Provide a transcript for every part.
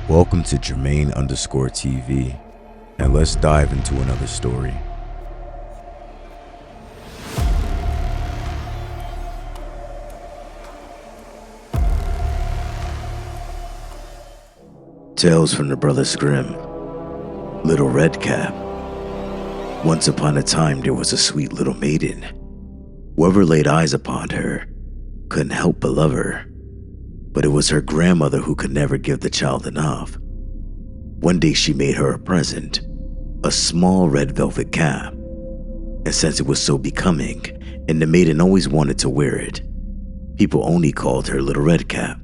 Welcome to Jermaine_TV, and let's dive into another story. Tales from the Brothers Grimm. Little Red Cap. Once upon a time there was a sweet little maiden. Whoever laid eyes upon her couldn't help but love her. But it was her grandmother who could never give the child enough. One day she made her a present, a small red velvet cap. And since it was so becoming, and the maiden always wanted to wear it, people only called her Little Red Cap.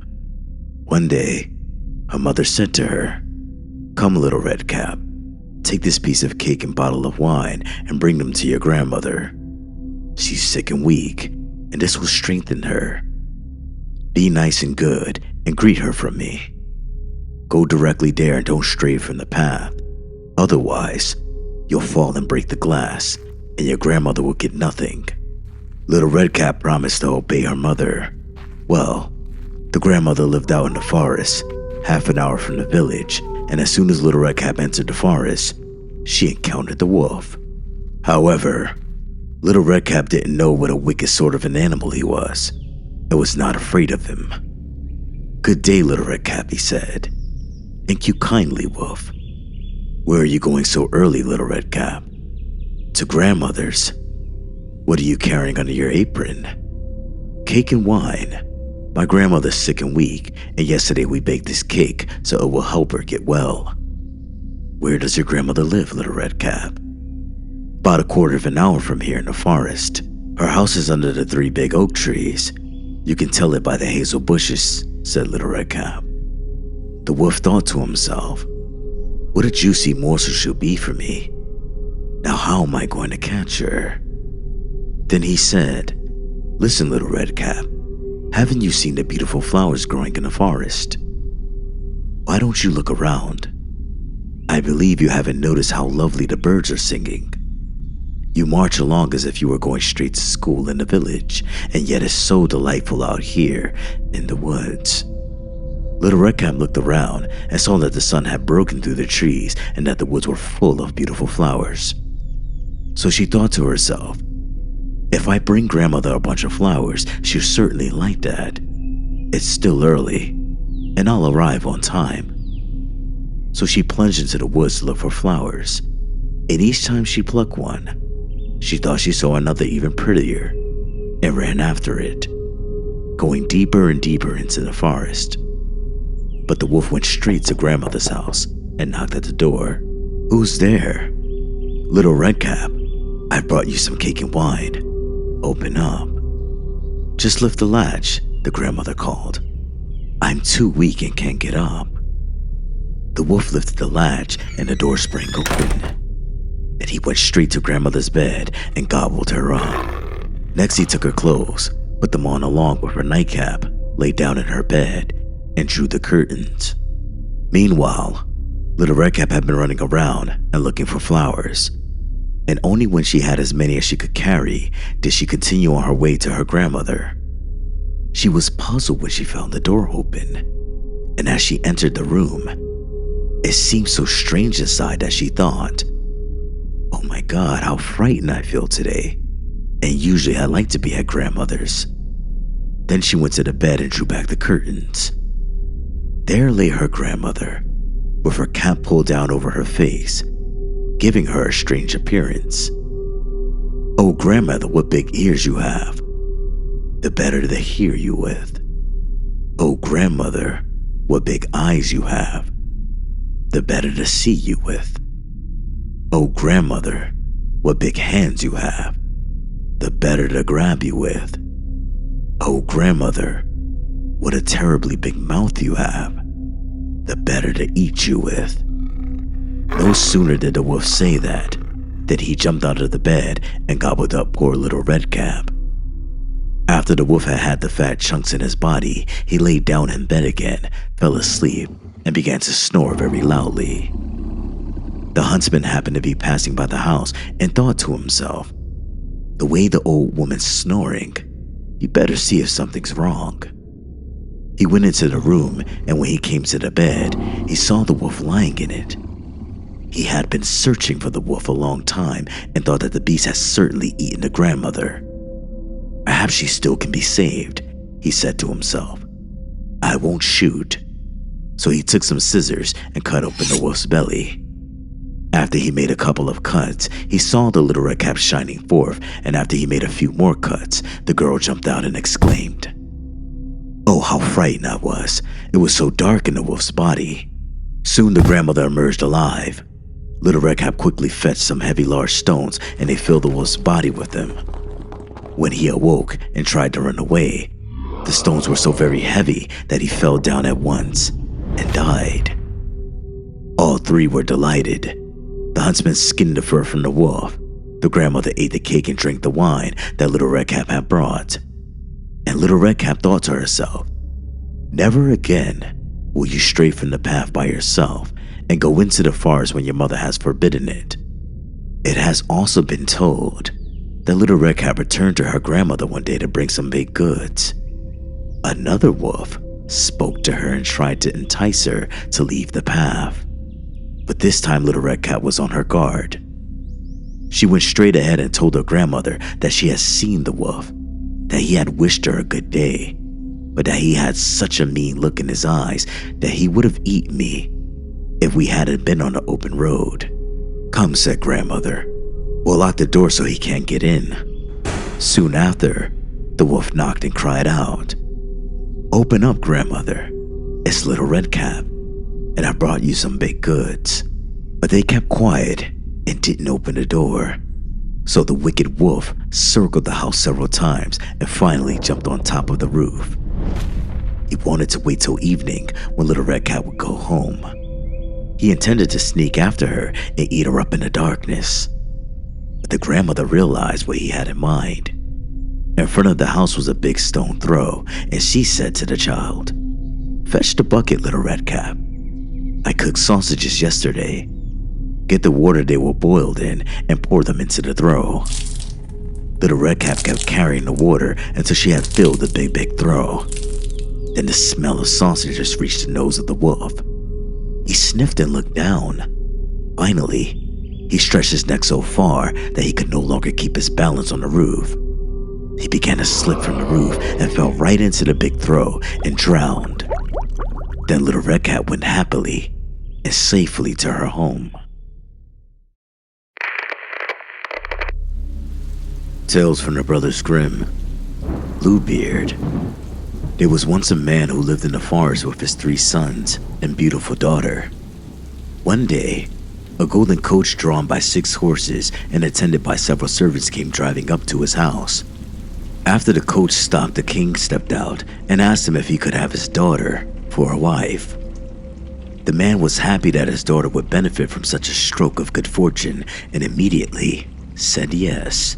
One day, her mother said to her, "Come, Little Red Cap, take this piece of cake and bottle of wine and bring them to your grandmother. She's sick and weak, and this will strengthen her. Be nice and good and greet her from me. Go directly there and don't stray from the path. Otherwise, you'll fall and break the glass, and your grandmother will get nothing." Little Red Cap promised to obey her mother. Well, the grandmother lived out in the forest, half an hour from the village, and as soon as Little Red Cap entered the forest, she encountered the wolf. However, Little Red Cap didn't know what a wicked sort of an animal he was, and was not afraid of him. "Good day, Little Red Cap," he said. "Thank you kindly, wolf. Where are you going so early, Little Red Cap?" "To grandmother's." "What are you carrying under your apron?" "Cake and wine. My grandmother's sick and weak, and yesterday we baked this cake so it will help her get well." "Where does your grandmother live, Little Red Cap?" "About a quarter of an hour from here in the forest. Her house is under the 3 big oak trees. You can tell it by the hazel bushes," said Little Red Cap. The wolf thought to himself, "What a juicy morsel she'll be for me. Now how am I going to catch her?" Then he said, "Listen, Little Red Cap, haven't you seen the beautiful flowers growing in the forest? Why don't you look around? I believe you haven't noticed how lovely the birds are singing. You march along as if you were going straight to school in the village, and yet it's so delightful out here in the woods." Little Red Cap looked around and saw that the sun had broken through the trees and that the woods were full of beautiful flowers. So she thought to herself, "If I bring grandmother a bunch of flowers, she'll certainly like that. It's still early, and I'll arrive on time." So she plunged into the woods to look for flowers, and each time she plucked one, she thought she saw another even prettier, and ran after it, going deeper and deeper into the forest. But the wolf went straight to grandmother's house and knocked at the door. "Who's there?" "Little Red Cap, I brought you some cake and wine. Open up." "Just lift the latch," the grandmother called. "I'm too weak and can't get up." The wolf lifted the latch and the door sprang open, and he went straight to grandmother's bed and gobbled her up. Next he took her clothes, put them on along with her nightcap, lay down in her bed, and drew the curtains. Meanwhile, Little Red Cap had been running around and looking for flowers, and only when she had as many as she could carry did she continue on her way to her grandmother. She was puzzled when she found the door open, and as she entered the room, it seemed so strange inside that she thought, "Oh my God, how frightened I feel today, and usually I like to be at grandmother's." Then she went to the bed and drew back the curtains. There lay her grandmother, with her cap pulled down over her face, giving her a strange appearance. "Oh grandmother, what big ears you have. The better to hear you with. Oh grandmother, what big eyes you have. The better to see you with. Oh grandmother, what big hands you have. The better to grab you with. Oh grandmother, what a terribly big mouth you have. The better to eat you with." No sooner did the wolf say that than he jumped out of the bed and gobbled up poor Little Red Cap. After the wolf had had the fat chunks in his body, he laid down in bed again, fell asleep, and began to snore very loudly. The huntsman happened to be passing by the house and thought to himself, "The way the old woman's snoring, you better see if something's wrong." He went into the room, and when he came to the bed, he saw the wolf lying in it. He had been searching for the wolf a long time and thought that the beast had certainly eaten the grandmother. Perhaps she still can be saved, he said to himself. I won't shoot. So he took some scissors and cut open the wolf's belly. After he made a couple of cuts, he saw the little red cap shining forth, and after he made a few more cuts, the girl jumped out and exclaimed, "Oh, how frightened I was. It was so dark in the wolf's body." Soon the grandmother emerged alive. Little Red Cap quickly fetched some heavy large stones, and they filled the wolf's body with them. When he awoke and tried to run away, the stones were so very heavy that he fell down at once and died. All three were delighted. The huntsman skinned the fur from the wolf. The grandmother ate the cake and drank the wine that Little Red Cap had brought. And Little Red Cap thought to herself, never again will you stray from the path by yourself and go into the forest when your mother has forbidden it. It has also been told that Little Red Cap returned to her grandmother one day to bring some baked goods. Another wolf spoke to her and tried to entice her to leave the path. But this time Little Red Cap was on her guard. She went straight ahead and told her grandmother that she had seen the wolf, that he had wished her a good day, but that he had such a mean look in his eyes that he would have eaten me if we hadn't been on the open road. Come, said grandmother, we'll lock the door so he can't get in. Soon after, the wolf knocked and cried out, Open up, grandmother. It's Little Red Cap, and I brought you some baked goods. But they kept quiet and didn't open the door. So the wicked wolf circled the house several times and finally jumped on top of the roof. He wanted to wait till evening when Little Red Cap would go home. He intended to sneak after her and eat her up in the darkness. But the grandmother realized what he had in mind. In front of the house was a big stone throw, and she said to the child, Fetch the bucket, Little Red Cap. I cooked sausages yesterday. Get the water they were boiled in and pour them into the throw. Little Red Cap kept carrying the water until she had filled the big throw. Then the smell of sausages reached the nose of the wolf. He sniffed and looked down. Finally, he stretched his neck so far that he could no longer keep his balance on the roof. He began to slip from the roof and fell right into the big throw and drowned. Then Little Red Cap went happily and safely to her home. Tales from the Brothers Grimm. Bluebeard. There was once a man who lived in the forest with his 3 sons and beautiful daughter. One day, a golden coach drawn by 6 horses and attended by several servants came driving up to his house. After the coach stopped, the king stepped out and asked him if he could have his daughter for a wife. The man was happy that his daughter would benefit from such a stroke of good fortune and immediately said yes.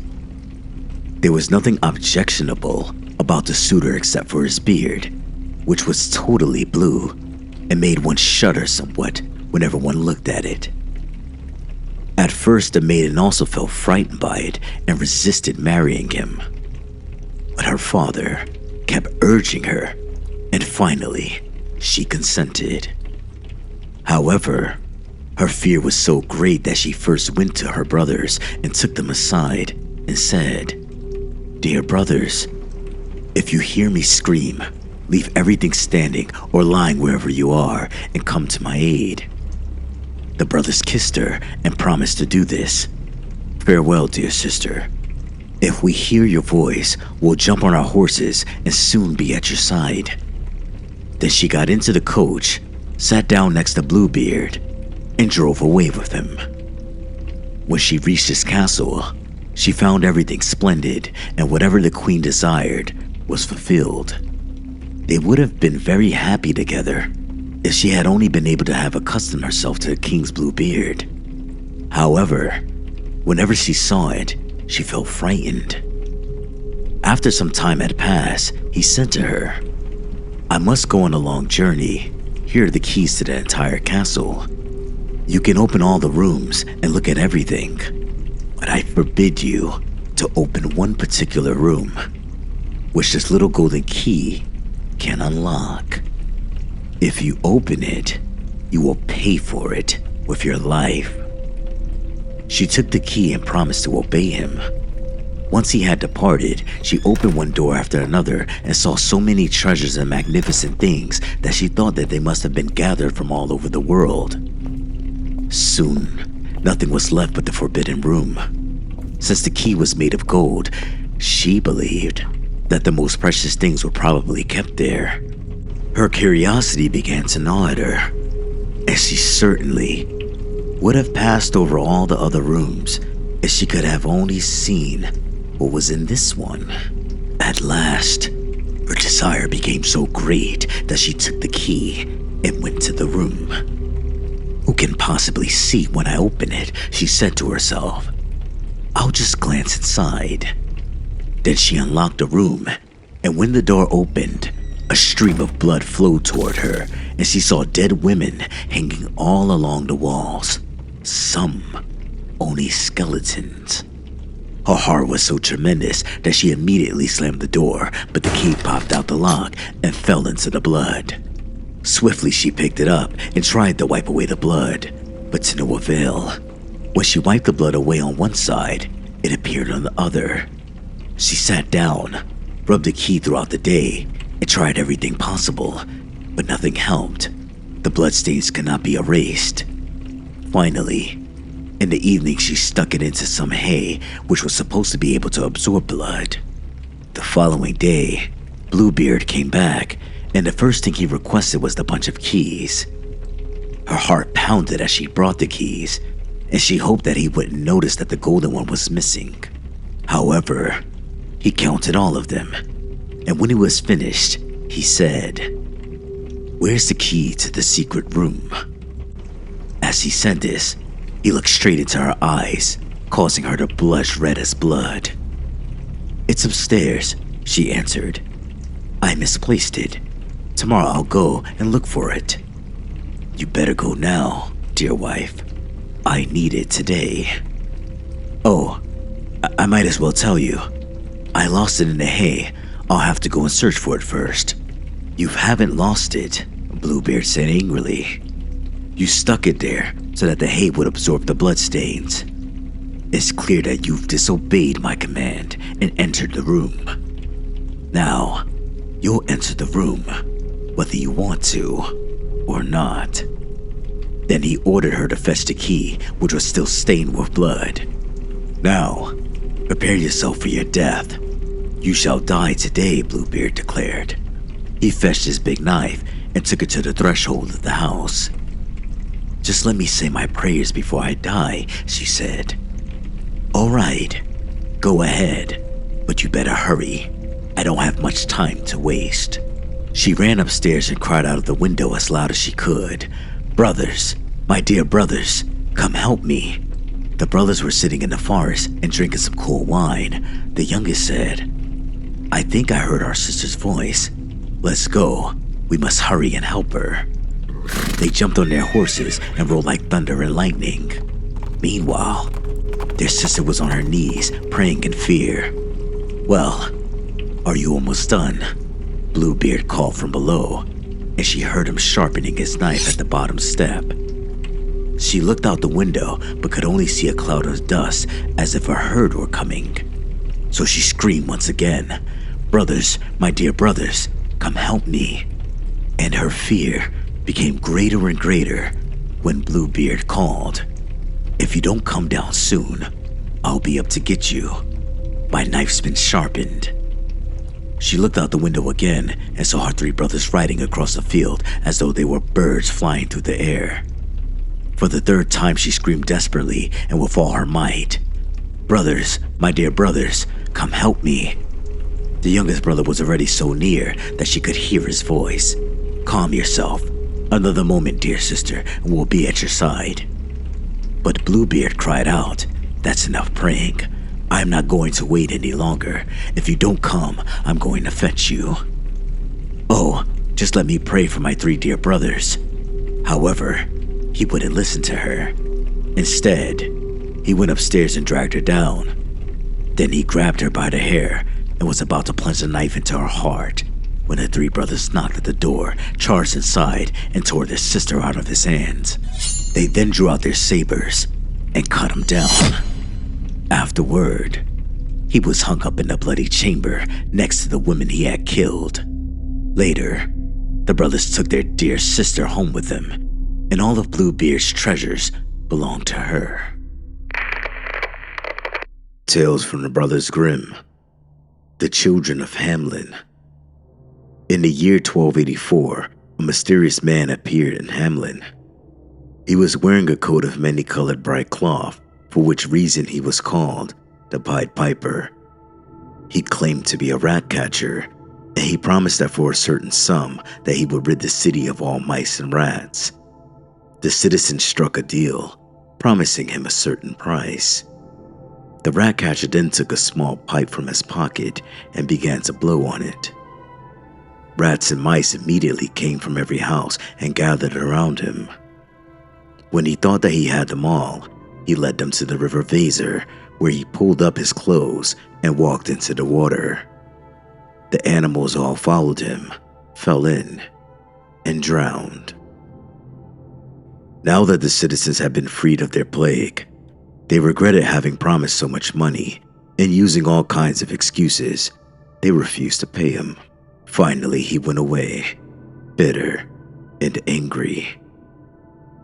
There was nothing objectionable about the suitor except for his beard, which was totally blue and made one shudder somewhat whenever one looked at it. At first, the maiden also felt frightened by it and resisted marrying him. But her father kept urging her, and finally, she consented. However, her fear was so great that she first went to her brothers and took them aside and said, Dear brothers, if you hear me scream, leave everything standing or lying wherever you are and come to my aid. The brothers kissed her and promised to do this. Farewell, dear sister. If we hear your voice, we'll jump on our horses and soon be at your side. Then she got into the coach, sat down next to Bluebeard, and drove away with him. When she reached his castle, she found everything splendid, and whatever the queen desired was fulfilled. They would have been very happy together if she had only been able to have accustomed herself to the king's blue beard. However, whenever she saw it, she felt frightened. After some time had passed, he said to her, I must go on a long journey. Here are the keys to the entire castle. You can open all the rooms and look at everything, but I forbid you to open one particular room, which this little golden key can unlock. If you open it, you will pay for it with your life." She took the key and promised to obey him. Once he had departed, she opened one door after another and saw so many treasures and magnificent things that she thought that they must have been gathered from all over the world. Soon, nothing was left but the forbidden room. Since the key was made of gold, she believed that the most precious things were probably kept there. Her curiosity began to gnaw at her, and she certainly would have passed over all the other rooms if she could have only seen what was in this one. At last, her desire became so great that she took the key and went to the room. "Who can possibly see when I open it?" she said to herself. "I'll just glance inside." Then she unlocked the room, and when the door opened, a stream of blood flowed toward her, and she saw dead women hanging all along the walls. Some only skeletons. Her horror was so tremendous that she immediately slammed the door, but the key popped out the lock and fell into the blood. Swiftly she picked it up and tried to wipe away the blood, but to no avail. When she wiped the blood away on one side, it appeared on the other. She sat down, rubbed the key throughout the day, and tried everything possible, but nothing helped. The bloodstains could not be erased. Finally, in the evening, she stuck it into some hay, which was supposed to be able to absorb blood. The following day, Bluebeard came back, and the first thing he requested was the bunch of keys. Her heart pounded as she brought the keys, and she hoped that he wouldn't notice that the golden one was missing. However, he counted all of them, and when he was finished, he said, "Where's the key to the secret room?" As he said this, he looked straight into her eyes, causing her to blush red as blood. "It's upstairs," she answered. "I misplaced it. Tomorrow I'll go and look for it." "You better go now, dear wife. I need it today." "Oh, I might as well tell you. I lost it in the hay. I'll have to go and search for it first." "You haven't lost it," Bluebeard said angrily. "You stuck it there so that the hay would absorb the bloodstains. It's clear that you've disobeyed my command and entered the room. Now, you'll enter the room, whether you want to or not." Then he ordered her to fetch the key, which was still stained with blood. "Now, prepare yourself for your death. You shall die today," Bluebeard declared. He fetched his big knife and took it to the threshold of the house. "Just let me say my prayers before I die," she said. "All right, go ahead, but you better hurry. I don't have much time to waste." She ran upstairs and cried out of the window as loud as she could, "Brothers, my dear brothers, come help me." The brothers were sitting in the forest and drinking some cool wine. The youngest said, "I think I heard our sister's voice. Let's go. We must hurry and help her." They jumped on their horses and rode like thunder and lightning. Meanwhile, their sister was on her knees, praying in fear. "Well, are you almost done?" Bluebeard called from below, and she heard him sharpening his knife at the bottom step. She looked out the window but could only see a cloud of dust as if a herd were coming. So she screamed once again, "Brothers, my dear brothers, come help me." And her fear became greater and greater when Bluebeard called, "If you don't come down soon, I'll be up to get you. My knife's been sharpened." She looked out the window again and saw her three brothers riding across the field as though they were birds flying through the air. For the third time she screamed desperately and with all her might, "Brothers, my dear brothers, come help me." The youngest brother was already so near that she could hear his voice. "Calm yourself. Another moment, dear sister, and we'll be at your side." But Bluebeard cried out, "That's enough praying. I'm not going to wait any longer. If you don't come, I'm going to fetch you." "Oh, just let me pray for my three dear brothers." However, he wouldn't listen to her. Instead, he went upstairs and dragged her down. Then he grabbed her by the hair and was about to plunge the knife into her heart when the three brothers knocked at the door, charged inside, and tore their sister out of his hands. They then drew out their sabers and cut him down. Afterward, he was hung up in a bloody chamber next to the women he had killed. Later, the brothers took their dear sister home with them, and all of Bluebeard's treasures belonged to her. Tales from the Brothers Grimm, The Children of Hamelin. In the year 1284, a mysterious man appeared in Hamelin. He was wearing a coat of many-colored bright cloth, for which reason he was called the Pied Piper. He claimed to be a rat catcher, and he promised that for a certain sum that he would rid the city of all mice and rats. The citizens struck a deal, promising him a certain price. The rat catcher then took a small pipe from his pocket and began to blow on it. Rats and mice immediately came from every house and gathered around him. When he thought that he had them all, he led them to the river Vaser, where he pulled up his clothes and walked into the water. The animals all followed him, fell in, and drowned. Now that the citizens had been freed of their plague, they regretted having promised so much money, and using all kinds of excuses, they refused to pay him. Finally, he went away, bitter and angry.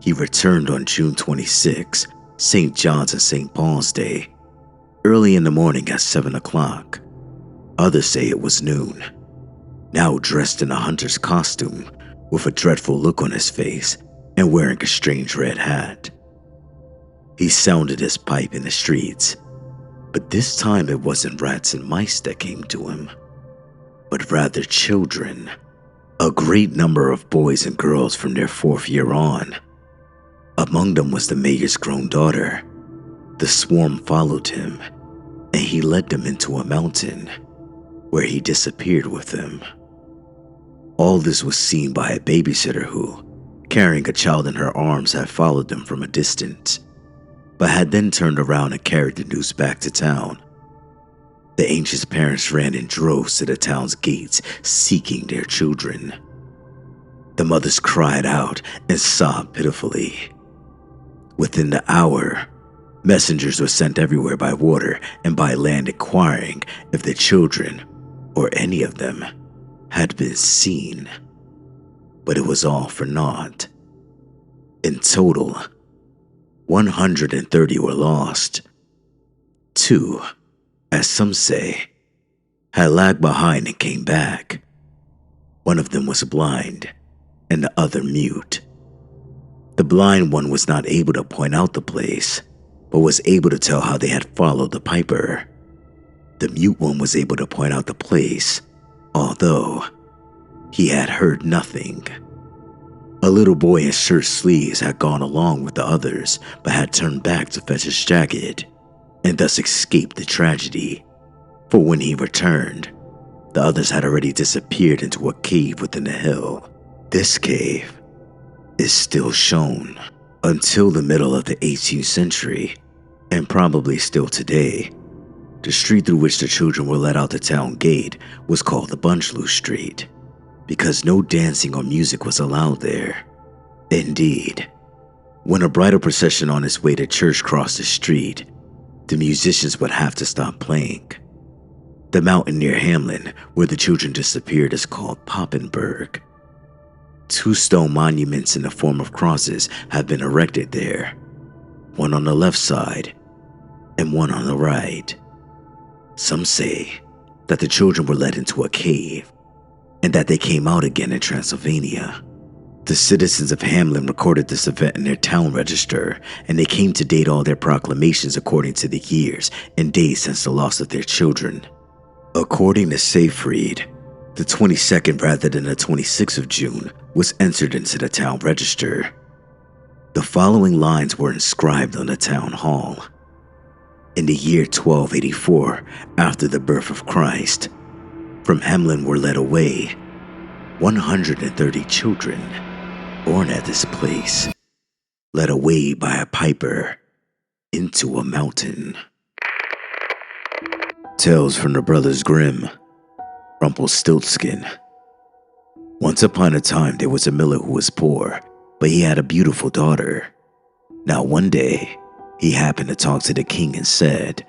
He returned on June 26, St. John's and St. Paul's Day, early in the morning at 7 o'clock. Others say it was noon. Now dressed in a hunter's costume, with a dreadful look on his face and wearing a strange red hat. He sounded his pipe in the streets, but this time it wasn't rats and mice that came to him, but rather children, a great number of boys and girls from their 4th year on. Among them was the mayor's grown daughter. The swarm followed him, and he led them into a mountain, where he disappeared with them. All this was seen by a babysitter who, carrying a child in her arms, had followed them from a distance, but had then turned around and carried the news back to town. The anxious parents ran in droves to the town's gates, seeking their children. The mothers cried out and sobbed pitifully. Within the hour, messengers were sent everywhere by water and by land inquiring if the children, or any of them, had been seen. But it was all for naught. In total, 130 were lost. 2, as some say, had lagged behind and came back. One of them was blind, and the other mute. The blind one was not able to point out the place, but was able to tell how they had followed the piper. The mute one was able to point out the place, although he had heard nothing. A little boy in shirt sleeves had gone along with the others, but had turned back to fetch his jacket, and thus escaped the tragedy. For when he returned, the others had already disappeared into a cave within the hill. This cave is still shown until the middle of the 18th century, and probably still today. The street through which the children were let out the town gate was called the Bunchloose Street, because no dancing or music was allowed there. Indeed, when a bridal procession on its way to church crossed the street, the musicians would have to stop playing. The mountain near Hamelin, where the children disappeared, is called Poppenberg. 2 stone monuments in the form of crosses have been erected there, one on the left side and one on the right. Some say that the children were led into a cave and that they came out again in Transylvania. The citizens of Hamelin recorded this event in their town register, and they came to date all their proclamations according to the years and days since the loss of their children. According to Seyfried, the 22nd rather than the 26th of June was entered into the town register. The following lines were inscribed on the town hall. In the year 1284, after the birth of Christ, from Hamelin were led away 130 children born at this place, led away by a piper into a mountain. Tales from the Brothers Grimm, Rumplestiltskin, Once upon a time, there was a miller who was poor, but he had a beautiful daughter. Now one day, he happened to talk to the king and said,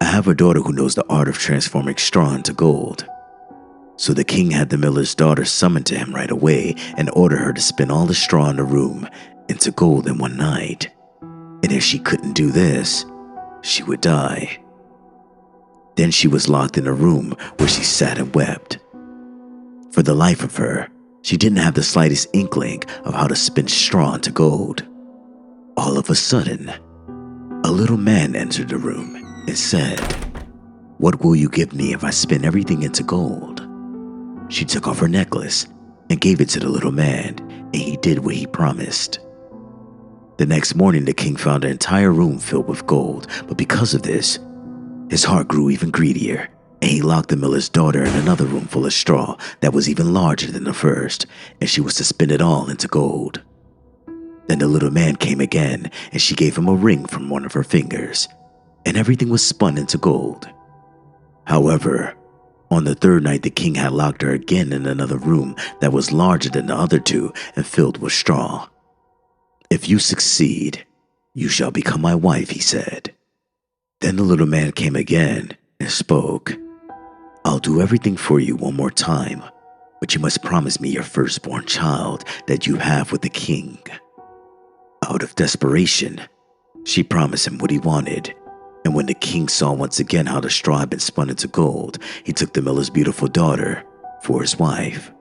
"I have a daughter who knows the art of transforming straw into gold." So the king had the miller's daughter summoned to him right away and ordered her to spin all the straw in the room into gold in one night. And if she couldn't do this, she would die. Then she was locked in a room where she sat and wept. For the life of her, she didn't have the slightest inkling of how to spin straw into gold. All of a sudden, a little man entered the room and said, "What will you give me if I spin everything into gold?" She took off her necklace and gave it to the little man, and he did what he promised. The next morning, the king found the entire room filled with gold, but because of this, his heart grew even greedier, and he locked the miller's daughter in another room full of straw that was even larger than the first, and she was to spin it all into gold. Then the little man came again, and she gave him a ring from one of her fingers, and everything was spun into gold. However, on the third night, the king had locked her again in another room that was larger than the other two and filled with straw. "If you succeed, you shall become my wife," he said. Then the little man came again and spoke, "I'll do everything for you one more time, but you must promise me your firstborn child that you have with the king." Out of desperation, she promised him what he wanted, and when the king saw once again how the straw had been spun into gold, he took the miller's beautiful daughter for his wife.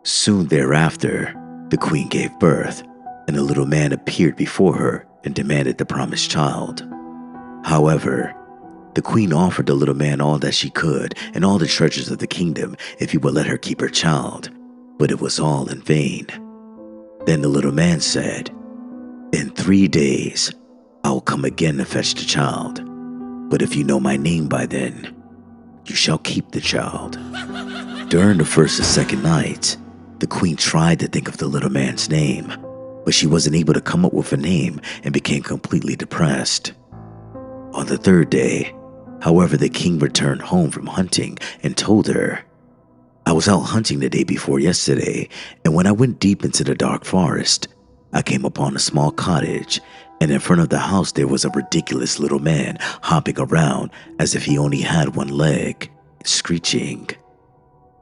Soon thereafter, the queen gave birth, and a little man appeared before her and demanded the promised child. However, the queen offered the little man all that she could and all the treasures of the kingdom if he would let her keep her child, but it was all in vain. Then the little man said, "In 3 days, I will come again to fetch the child, but if you know my name by then, you shall keep the child." During the first and second nights, the queen tried to think of the little man's name, but she wasn't able to come up with a name and became completely depressed. On the third day, however, the king returned home from hunting and told her, "I was out hunting the day before yesterday, and when I went deep into the dark forest, I came upon a small cottage, and in front of the house there was a ridiculous little man hopping around as if he only had one leg, screeching,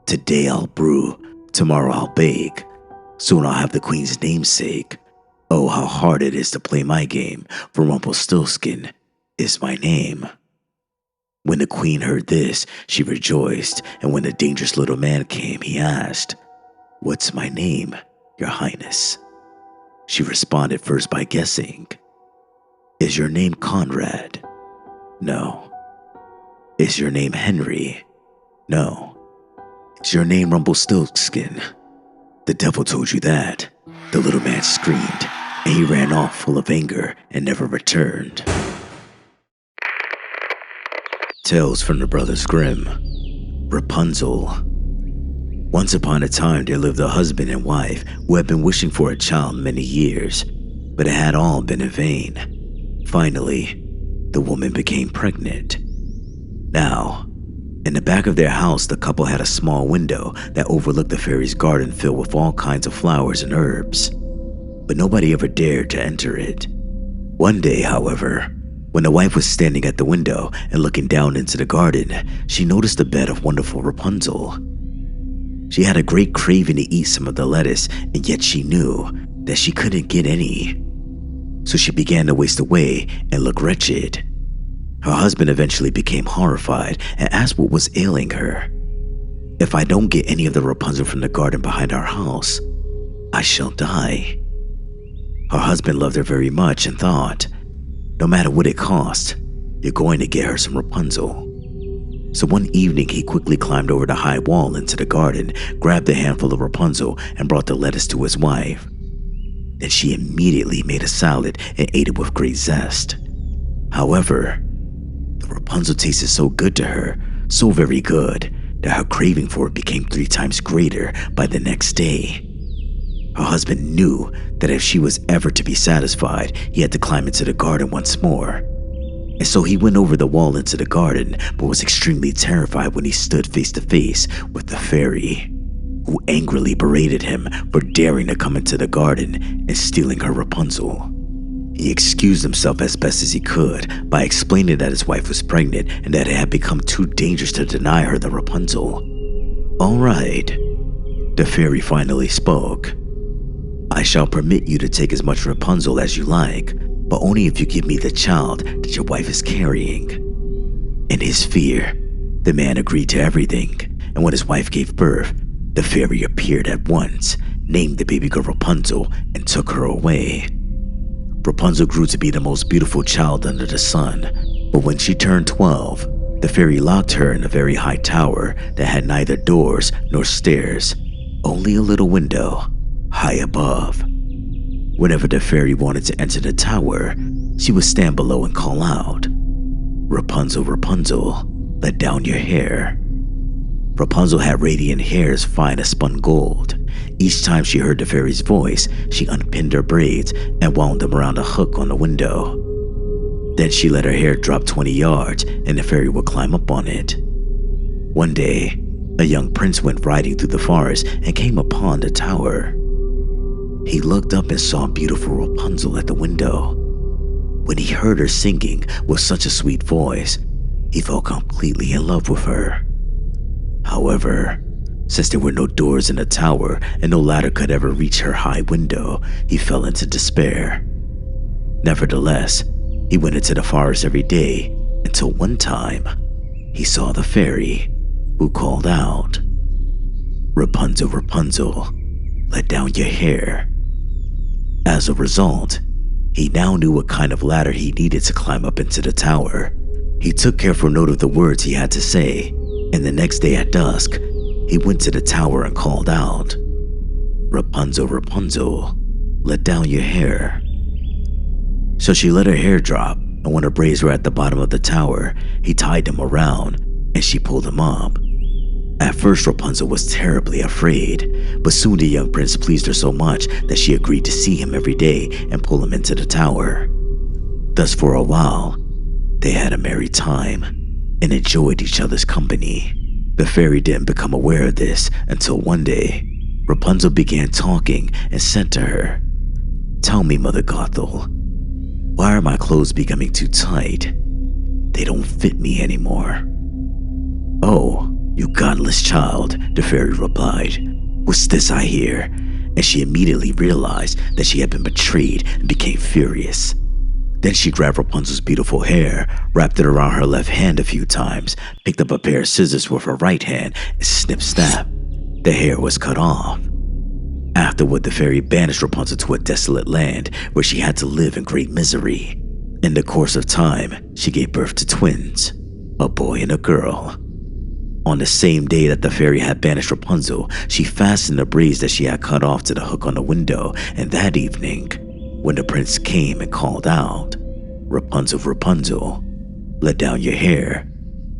'Today I'll brew, tomorrow I'll bake, soon I'll have the queen's namesake. Oh, how hard it is to play my game, for Rumplestiltskin is my name.' When the queen heard this, she rejoiced, and when the dangerous little man came, he asked, 'What's my name, your highness?' She responded first by guessing, 'Is your name Conrad?' 'No.' 'Is your name Henry?' 'No.' 'Is your name Rumplestiltskin?' 'The devil told you that,' the little man screamed, and he ran off full of anger and never returned. Tales from the Brothers Grimm. Rapunzel. Once upon a time, there lived a husband and wife who had been wishing for a child many years, but it had all been in vain. Finally, the woman became pregnant. Now, in the back of their house, the couple had a small window that overlooked the fairy's garden filled with all kinds of flowers and herbs, but nobody ever dared to enter it. One day, however, when the wife was standing at the window and looking down into the garden, she noticed a bed of wonderful Rapunzel. She had a great craving to eat some of the lettuce, and yet she knew that she couldn't get any. So she began to waste away and look wretched. Her husband eventually became horrified and asked what was ailing her. "If I don't get any of the Rapunzel from the garden behind our house, I shall die." Her husband loved her very much and thought, no matter what it cost, you're going to get her some Rapunzel. So one evening, he quickly climbed over the high wall into the garden, grabbed a handful of Rapunzel, and brought the lettuce to his wife. Then she immediately made a salad and ate it with great zest. However, the Rapunzel tasted so good to her, so very good, that her craving for it became 3 times greater by the next day. Her husband knew that if she was ever to be satisfied, he had to climb into the garden once more. And so he went over the wall into the garden, but was extremely terrified when he stood face to face with the fairy. who angrily berated him for daring to come into the garden and stealing her Rapunzel. He excused himself as best as he could by explaining that his wife was pregnant and that it had become too dangerous to deny her the Rapunzel. "All right," the fairy finally spoke. "I shall permit you to take as much Rapunzel as you like, but only if you give me the child that your wife is carrying." In his fear, the man agreed to everything, and when his wife gave birth, the fairy appeared at once, named the baby girl Rapunzel, and took her away. Rapunzel grew to be the most beautiful child under the sun, but when she turned 12, the fairy locked her in a very high tower that had neither doors nor stairs, only a little window high above. Whenever the fairy wanted to enter the tower, she would stand below and call out, "Rapunzel, Rapunzel, let down your hair." Rapunzel had radiant hair as fine as spun gold. Each time she heard the fairy's voice, she unpinned her braids and wound them around a hook on the window. Then she let her hair drop 20 yards and the fairy would climb up on it. One day, a young prince went riding through the forest and came upon the tower. He looked up and saw beautiful Rapunzel at the window. When he heard her singing with such a sweet voice, he fell completely in love with her. However, since there were no doors in the tower and no ladder could ever reach her high window, he fell into despair. Nevertheless, he went into the forest every day until one time he saw the fairy, who called out, "Rapunzel, Rapunzel, let down your hair." As a result, he now knew what kind of ladder he needed to climb up into the tower. He took careful note of the words he had to say, and the next day at dusk, he went to the tower and called out, "Rapunzel, Rapunzel, let down your hair." So she let her hair drop, and when her braids were at the bottom of the tower, he tied them around, and she pulled them up. At first, Rapunzel was terribly afraid, but soon the young prince pleased her so much that she agreed to see him every day and pull him into the tower. Thus for a while, they had a merry time and enjoyed each other's company. The fairy didn't become aware of this until one day, Rapunzel began talking and said to her, "Tell me, Mother Gothel, why are my clothes becoming too tight? They don't fit me anymore." "Oh, you godless child," the fairy replied. "What's this I hear?" And she immediately realized that she had been betrayed and became furious. Then she grabbed Rapunzel's beautiful hair, wrapped it around her left hand a few times, picked up a pair of scissors with her right hand, and snip-snap, the hair was cut off. Afterward, the fairy banished Rapunzel to a desolate land where she had to live in great misery. In the course of time, she gave birth to twins, a boy and a girl. On the same day that the fairy had banished Rapunzel, she fastened the braids that she had cut off to the hook on the window, and that evening, when the prince came and called out, "Rapunzel, Rapunzel, let down your hair,"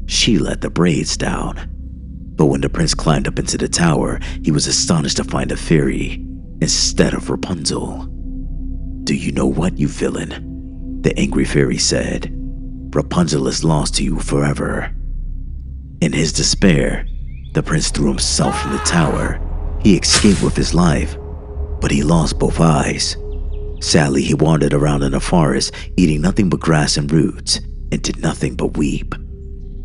she let the braids down. But when the prince climbed up into the tower, he was astonished to find a fairy instead of Rapunzel. "Do you know what, you villain?" the angry fairy said. "Rapunzel is lost to you forever." In his despair, the prince threw himself from the tower. He escaped with his life, but he lost both eyes. Sadly, he wandered around in the forest, eating nothing but grass and roots, and did nothing but weep.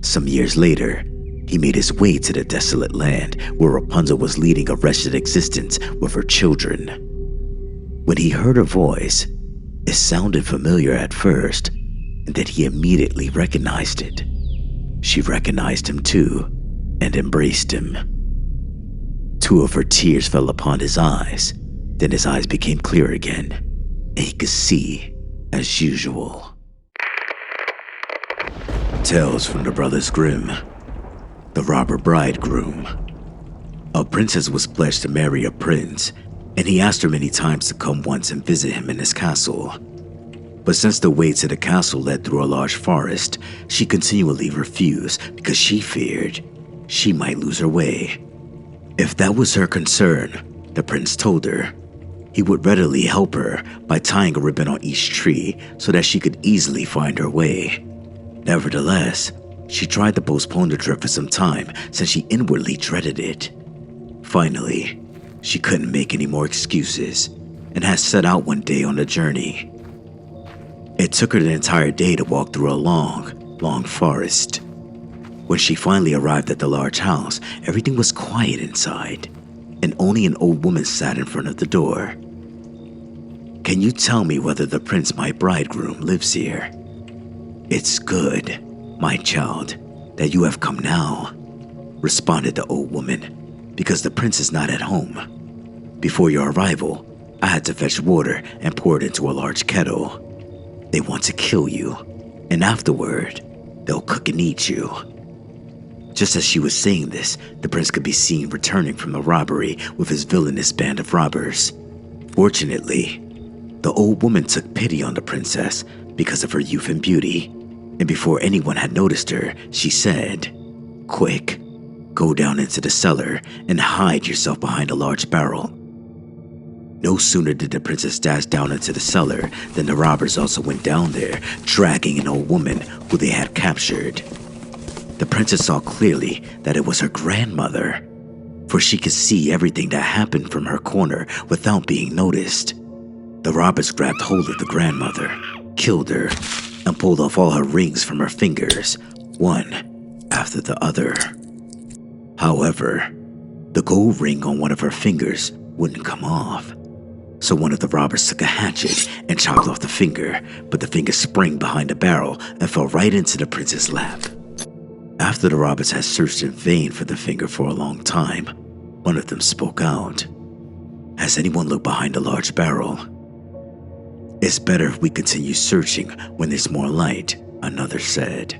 Some years later, he made his way to the desolate land where Rapunzel was leading a wretched existence with her children. When he heard her voice, it sounded familiar at first, and then he immediately recognized it. She recognized him too, and embraced him. Two of her tears fell upon his eyes, then his eyes became clear again, and he could see as usual. Tales from the Brothers Grimm. The Robber Bridegroom. A princess was pledged to marry a prince, and he asked her many times to come once and visit him in his castle. But since the way to the castle led through a large forest, she continually refused because she feared she might lose her way. If that was her concern, the prince told her he would readily help her by tying a ribbon on each tree so that she could easily find her way. Nevertheless, she tried to postpone the trip for some time since she inwardly dreaded it. Finally, she couldn't make any more excuses and had set out one day on a journey. It took her the entire day to walk through a long forest. When she finally arrived at the large house, everything was quiet inside, and only an old woman sat in front of the door. "Can you tell me whether the prince, my bridegroom, lives here?" "It's good, my child, that you have come now," responded the old woman, "because the prince is not at home. Before your arrival, I had to fetch water and pour it into a large kettle. They want to kill you, and afterward, they'll cook and eat you." Just as she was saying this, the prince could be seen returning from the robbery with his villainous band of robbers. Fortunately, the old woman took pity on the princess because of her youth and beauty, and before anyone had noticed her, she said, "Quick, go down into the cellar and hide yourself behind a large barrel." No sooner did the princess dash down into the cellar than the robbers also went down there, dragging an old woman who they had captured. The princess saw clearly that it was her grandmother, for she could see everything that happened from her corner without being noticed. The robbers grabbed hold of the grandmother, killed her, and pulled off all her rings from her fingers, one after the other. However, the gold ring on one of her fingers wouldn't come off. So one of the robbers took a hatchet and chopped off the finger, but the finger sprang behind the barrel and fell right into the prince's lap. After the robbers had searched in vain for the finger for a long time, one of them spoke out. "Has anyone looked behind the large barrel?" "It's better if we continue searching when there's more light," another said.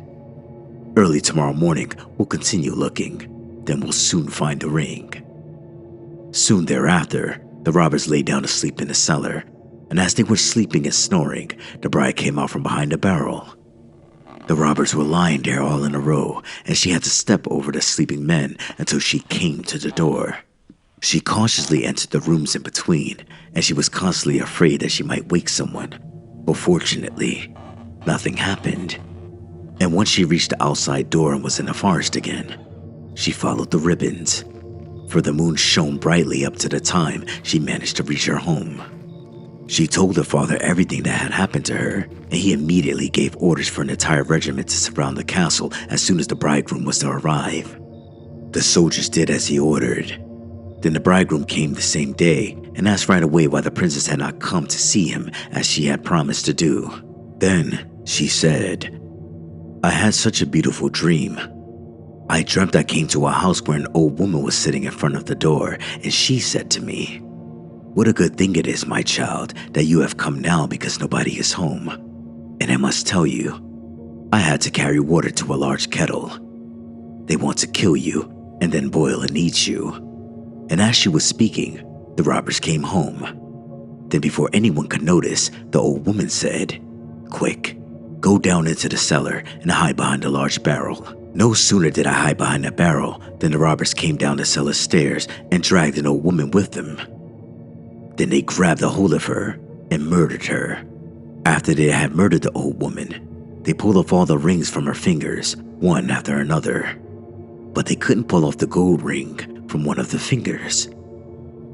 "Early tomorrow morning, we'll continue looking. Then we'll soon find the ring." Soon thereafter, the robbers lay down to sleep in the cellar, and as they were sleeping and snoring, the bride came out from behind the barrel. The robbers were lying there all in a row, and she had to step over the sleeping men until she came to the door. She cautiously entered the rooms in between, and she was constantly afraid that she might wake someone. But fortunately, nothing happened. And once she reached the outside door and was in the forest again, she followed the ribbons, for the moon shone brightly up to the time she managed to reach her home. She told her father everything that had happened to her, and he immediately gave orders for an entire regiment to surround the castle as soon as the bridegroom was to arrive. The soldiers did as he ordered. Then the bridegroom came the same day and asked right away why the princess had not come to see him as she had promised to do. Then she said, "I had such a beautiful dream. I dreamt I came to a house where an old woman was sitting in front of the door, and she said to me, 'What a good thing it is, my child, that you have come now because nobody is home.' And I must tell you, I had to carry water to a large kettle. They want to kill you and then boil and eat you." And as she was speaking, the robbers came home. Then before anyone could notice, the old woman said, "Quick, go down into the cellar and hide behind a large barrel." No sooner did I hide behind the barrel than the robbers came down the cellar stairs and dragged an old woman with them. Then they grabbed a hold of her and murdered her. After they had murdered the old woman, they pulled off all the rings from her fingers, one after another. But they couldn't pull off the gold ring from one of the fingers.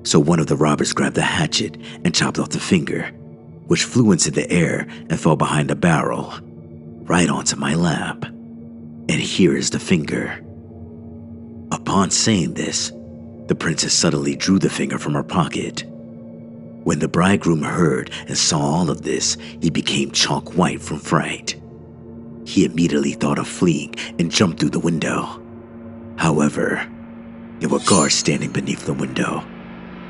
So one of the robbers grabbed a hatchet and chopped off the finger, which flew into the air and fell behind the barrel, right onto my lap. And here is the finger. Upon saying this, the princess suddenly drew the finger from her pocket. When the bridegroom heard and saw all of this, he became chalk white from fright. He immediately thought of fleeing and jumped through the window. However, there were guards standing beneath the window.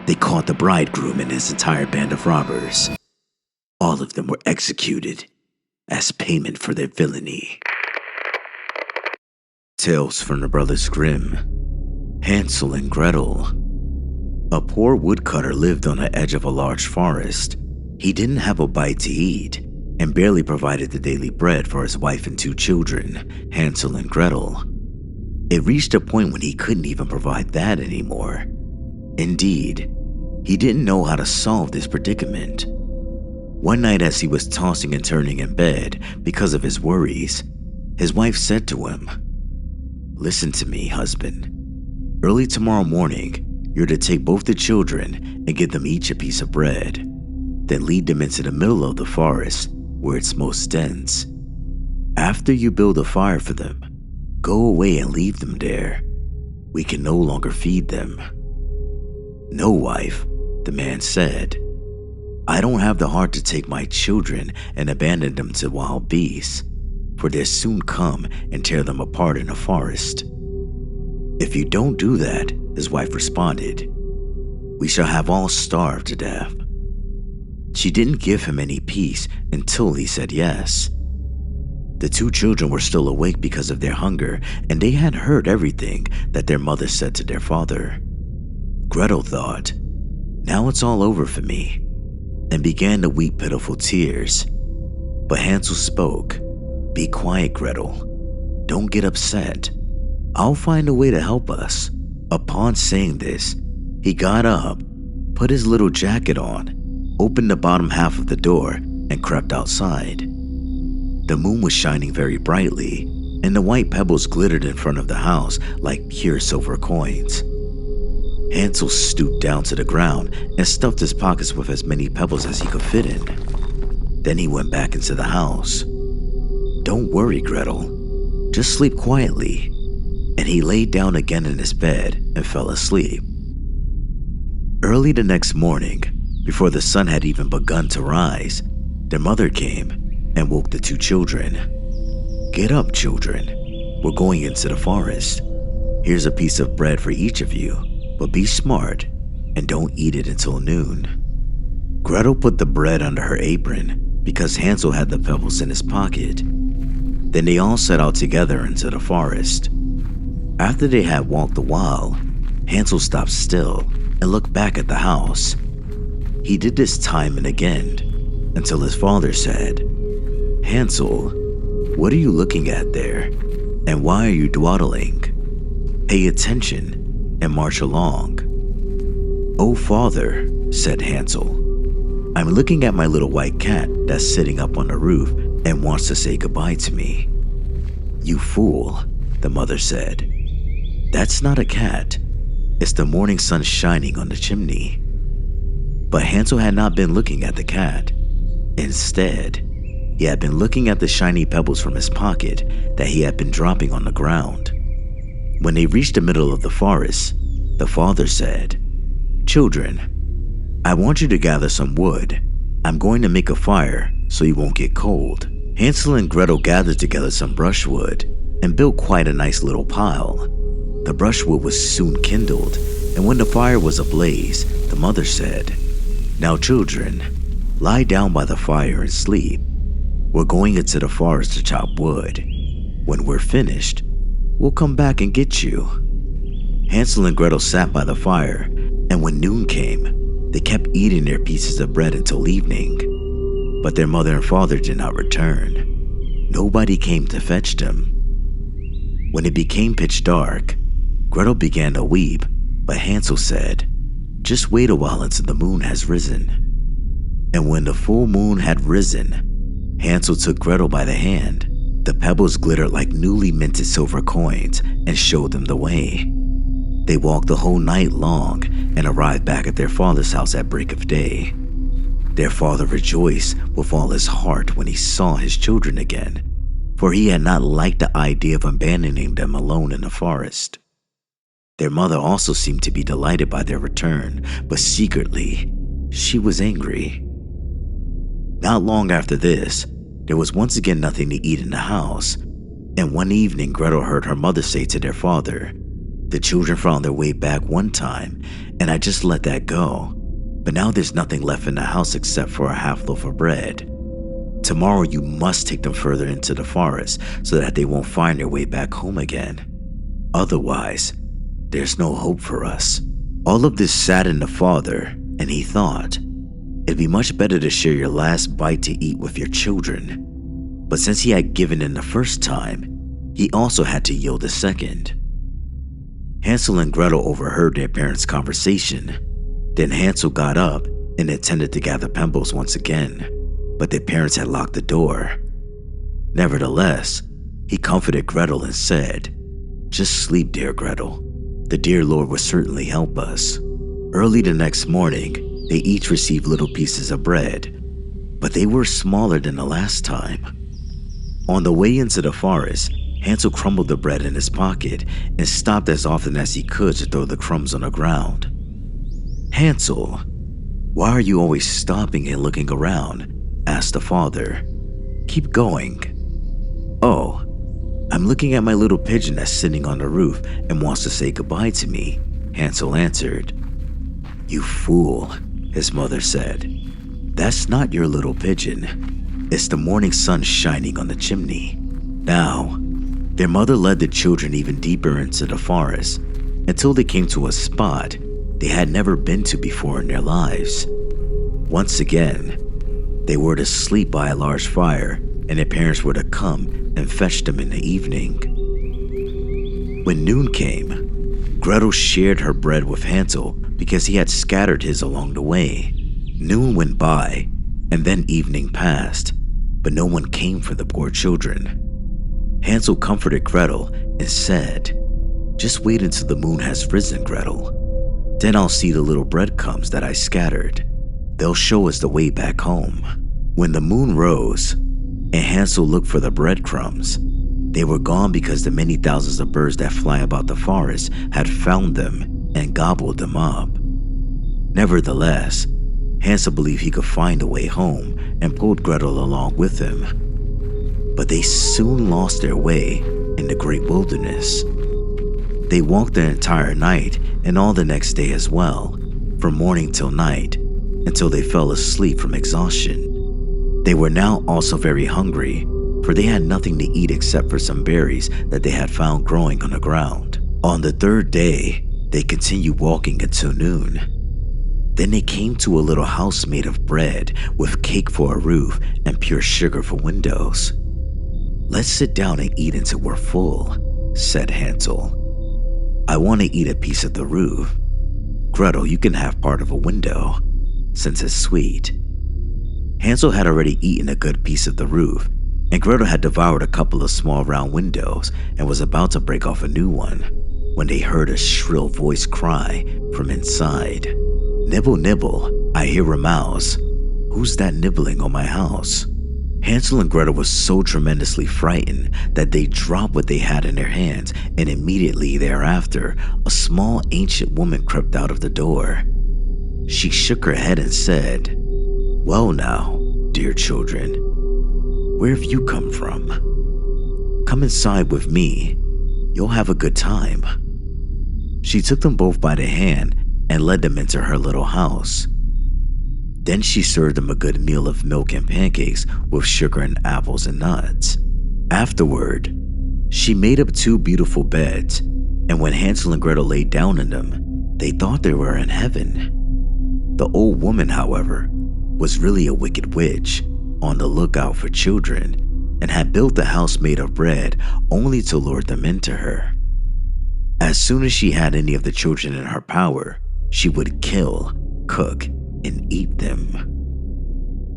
They caught the bridegroom and his entire band of robbers. All of them were executed as payment for their villainy. Tales from the Brothers Grimm. Hansel and Gretel. A poor woodcutter lived on the edge of a large forest. He didn't have a bite to eat and barely provided the daily bread for his wife and two children, Hansel and Gretel. It reached a point when he couldn't even provide that anymore. Indeed, he didn't know how to solve this predicament. One night as he was tossing and turning in bed because of his worries, his wife said to him, "Listen to me, husband. Early tomorrow morning, You're to take both the children and give them each a piece of bread. Then lead them into the middle of the forest where it's most dense. After you build a fire for them, go away and leave them there. We can no longer feed them." "No, wife," the man said. "I don't have the heart to take my children and abandon them to wild beasts, for they'll soon come and tear them apart in the forest." "If you don't do that," his wife responded, "we shall have all starved to death." She didn't give him any peace until he said yes. The two children were still awake because of their hunger, and they had heard everything that their mother said to their father. Gretel thought, "Now it's all over for me," and began to weep pitiful tears. But Hansel spoke, "Be quiet, Gretel. Don't get upset. I'll find a way to help us." Upon saying this, he got up, put his little jacket on, opened the bottom half of the door, and crept outside. The moon was shining very brightly, and the white pebbles glittered in front of the house like pure silver coins. Hansel stooped down to the ground and stuffed his pockets with as many pebbles as he could fit in. Then he went back into the house. "Don't worry, Gretel. Just sleep quietly." And he laid down again in his bed and fell asleep. Early the next morning, before the sun had even begun to rise, their mother came and woke the two children. "Get up, children. We're going into the forest. Here's a piece of bread for each of you, but be smart and don't eat it until noon." Gretel put the bread under her apron because Hansel had the pebbles in his pocket. Then they all set out together into the forest. After they had walked a while, Hansel stopped still and looked back at the house. He did this time and again until his father said, "Hansel, what are you looking at there? And why are you dawdling? Pay attention and march along." "Oh, father," said Hansel, "I'm looking at my little white cat that's sitting up on the roof and wants to say goodbye to me." "You fool," the mother said. "That's not a cat. It's the morning sun shining on the chimney." But Hansel had not been looking at the cat. Instead, he had been looking at the shiny pebbles from his pocket that he had been dropping on the ground. When they reached the middle of the forest, the father said, "Children, I want you to gather some wood. I'm going to make a fire so you won't get cold." Hansel and Gretel gathered together some brushwood and built quite a nice little pile. The brushwood was soon kindled, and when the fire was ablaze, the mother said, "Now children, lie down by the fire and sleep. We're going into the forest to chop wood. When we're finished, we'll come back and get you." Hansel and Gretel sat by the fire, and when noon came, they kept eating their pieces of bread until evening. But their mother and father did not return. Nobody came to fetch them. When it became pitch dark, Gretel began to weep, but Hansel said, "Just wait a while until the moon has risen." And when the full moon had risen, Hansel took Gretel by the hand. The pebbles glittered like newly minted silver coins and showed them the way. They walked the whole night long and arrived back at their father's house at break of day. Their father rejoiced with all his heart when he saw his children again, for he had not liked the idea of abandoning them alone in the forest. Their mother also seemed to be delighted by their return, but secretly, she was angry. Not long after this, there was once again nothing to eat in the house, and one evening Gretel heard her mother say to their father, "The children found their way back one time, and I just let that go. But now there's nothing left in the house except for a half loaf of bread. Tomorrow you must take them further into the forest so that they won't find their way back home again. Otherwise, there's no hope for us." All of this saddened the father, and he thought, it'd be much better to share your last bite to eat with your children. But since he had given in the first time, he also had to yield the second. Hansel and Gretel overheard their parents' conversation. Then Hansel got up and intended to gather pebbles once again, but their parents had locked the door. Nevertheless, he comforted Gretel and said, "Just sleep, dear Gretel. The dear Lord will certainly help us." Early the next morning, they each received little pieces of bread, but they were smaller than the last time. On the way into the forest, Hansel crumbled the bread in his pocket and stopped as often as he could to throw the crumbs on the ground. "Hansel, why are you always stopping and looking around?" asked the father. "Keep going." "Oh, I'm looking at my little pigeon that's sitting on the roof and wants to say goodbye to me," Hansel answered. "You fool," his mother said. "That's not your little pigeon. It's the morning sun shining on the chimney." Now, their mother led the children even deeper into the forest until they came to a spot they had never been to before in their lives. Once again, they were to sleep by a large fire, and their parents were to come and fetch them in the evening. When noon came, Gretel shared her bread with Hansel because he had scattered his along the way. Noon went by, and then evening passed, but no one came for the poor children. Hansel comforted Gretel and said, "Just wait until the moon has risen, Gretel. Then I'll see the little breadcrumbs that I scattered. They'll show us the way back home." When the moon rose and Hansel looked for the breadcrumbs, they were gone because the many thousands of birds that fly about the forest had found them and gobbled them up. Nevertheless, Hansel believed he could find a way home and pulled Gretel along with him. But they soon lost their way in the great wilderness. They walked the entire night and all the next day as well, from morning till night, until they fell asleep from exhaustion. They were now also very hungry, for they had nothing to eat except for some berries that they had found growing on the ground. On the third day, they continued walking until noon. Then they came to a little house made of bread with cake for a roof and pure sugar for windows. "Let's sit down and eat until we're full," said Hansel. "I want to eat a piece of the roof. Gretel, you can have part of a window, since it's sweet." Hansel had already eaten a good piece of the roof, and Gretel had devoured a couple of small round windows and was about to break off a new one when they heard a shrill voice cry from inside. "Nibble, nibble, I hear a mouse. Who's that nibbling on my house?" Hansel and Gretel were so tremendously frightened that they dropped what they had in their hands, and immediately thereafter, a small ancient woman crept out of the door. She shook her head and said, "Well now, dear children, where have you come from? Come inside with me. You'll have a good time." She took them both by the hand and led them into her little house. Then she served them a good meal of milk and pancakes with sugar and apples and nuts. Afterward, she made up 2 beautiful beds, and when Hansel and Gretel lay down in them, they thought they were in heaven. The old woman, however, was really a wicked witch on the lookout for children and had built the house made of bread only to lure them into her. As soon as she had any of the children in her power, she would kill, cook, and eat them.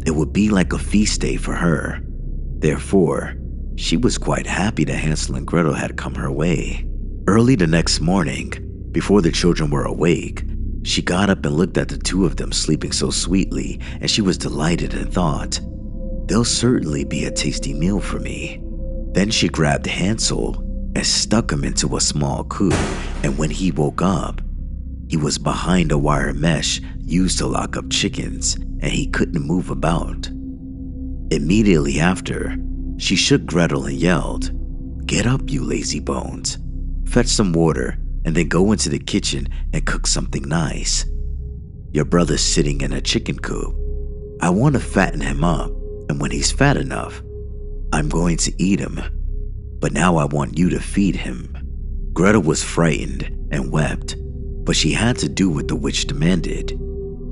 It would be like a feast day for her. Therefore, she was quite happy that Hansel and Gretel had come her way. Early the next morning, before the children were awake, she got up and looked at the 2 of them sleeping so sweetly, and she was delighted and thought, "They'll certainly be a tasty meal for me." Then she grabbed Hansel and stuck him into a small coop, and when he woke up, he was behind a wire mesh used to lock up chickens, and he couldn't move about. Immediately after, she shook Gretel and yelled, "Get up, you lazy bones. Fetch some water and then go into the kitchen and cook something nice. Your brother's sitting in a chicken coop. I want to fatten him up, and when he's fat enough, I'm going to eat him. But now I want you to feed him." Gretel was frightened and wept, but she had to do what the witch demanded.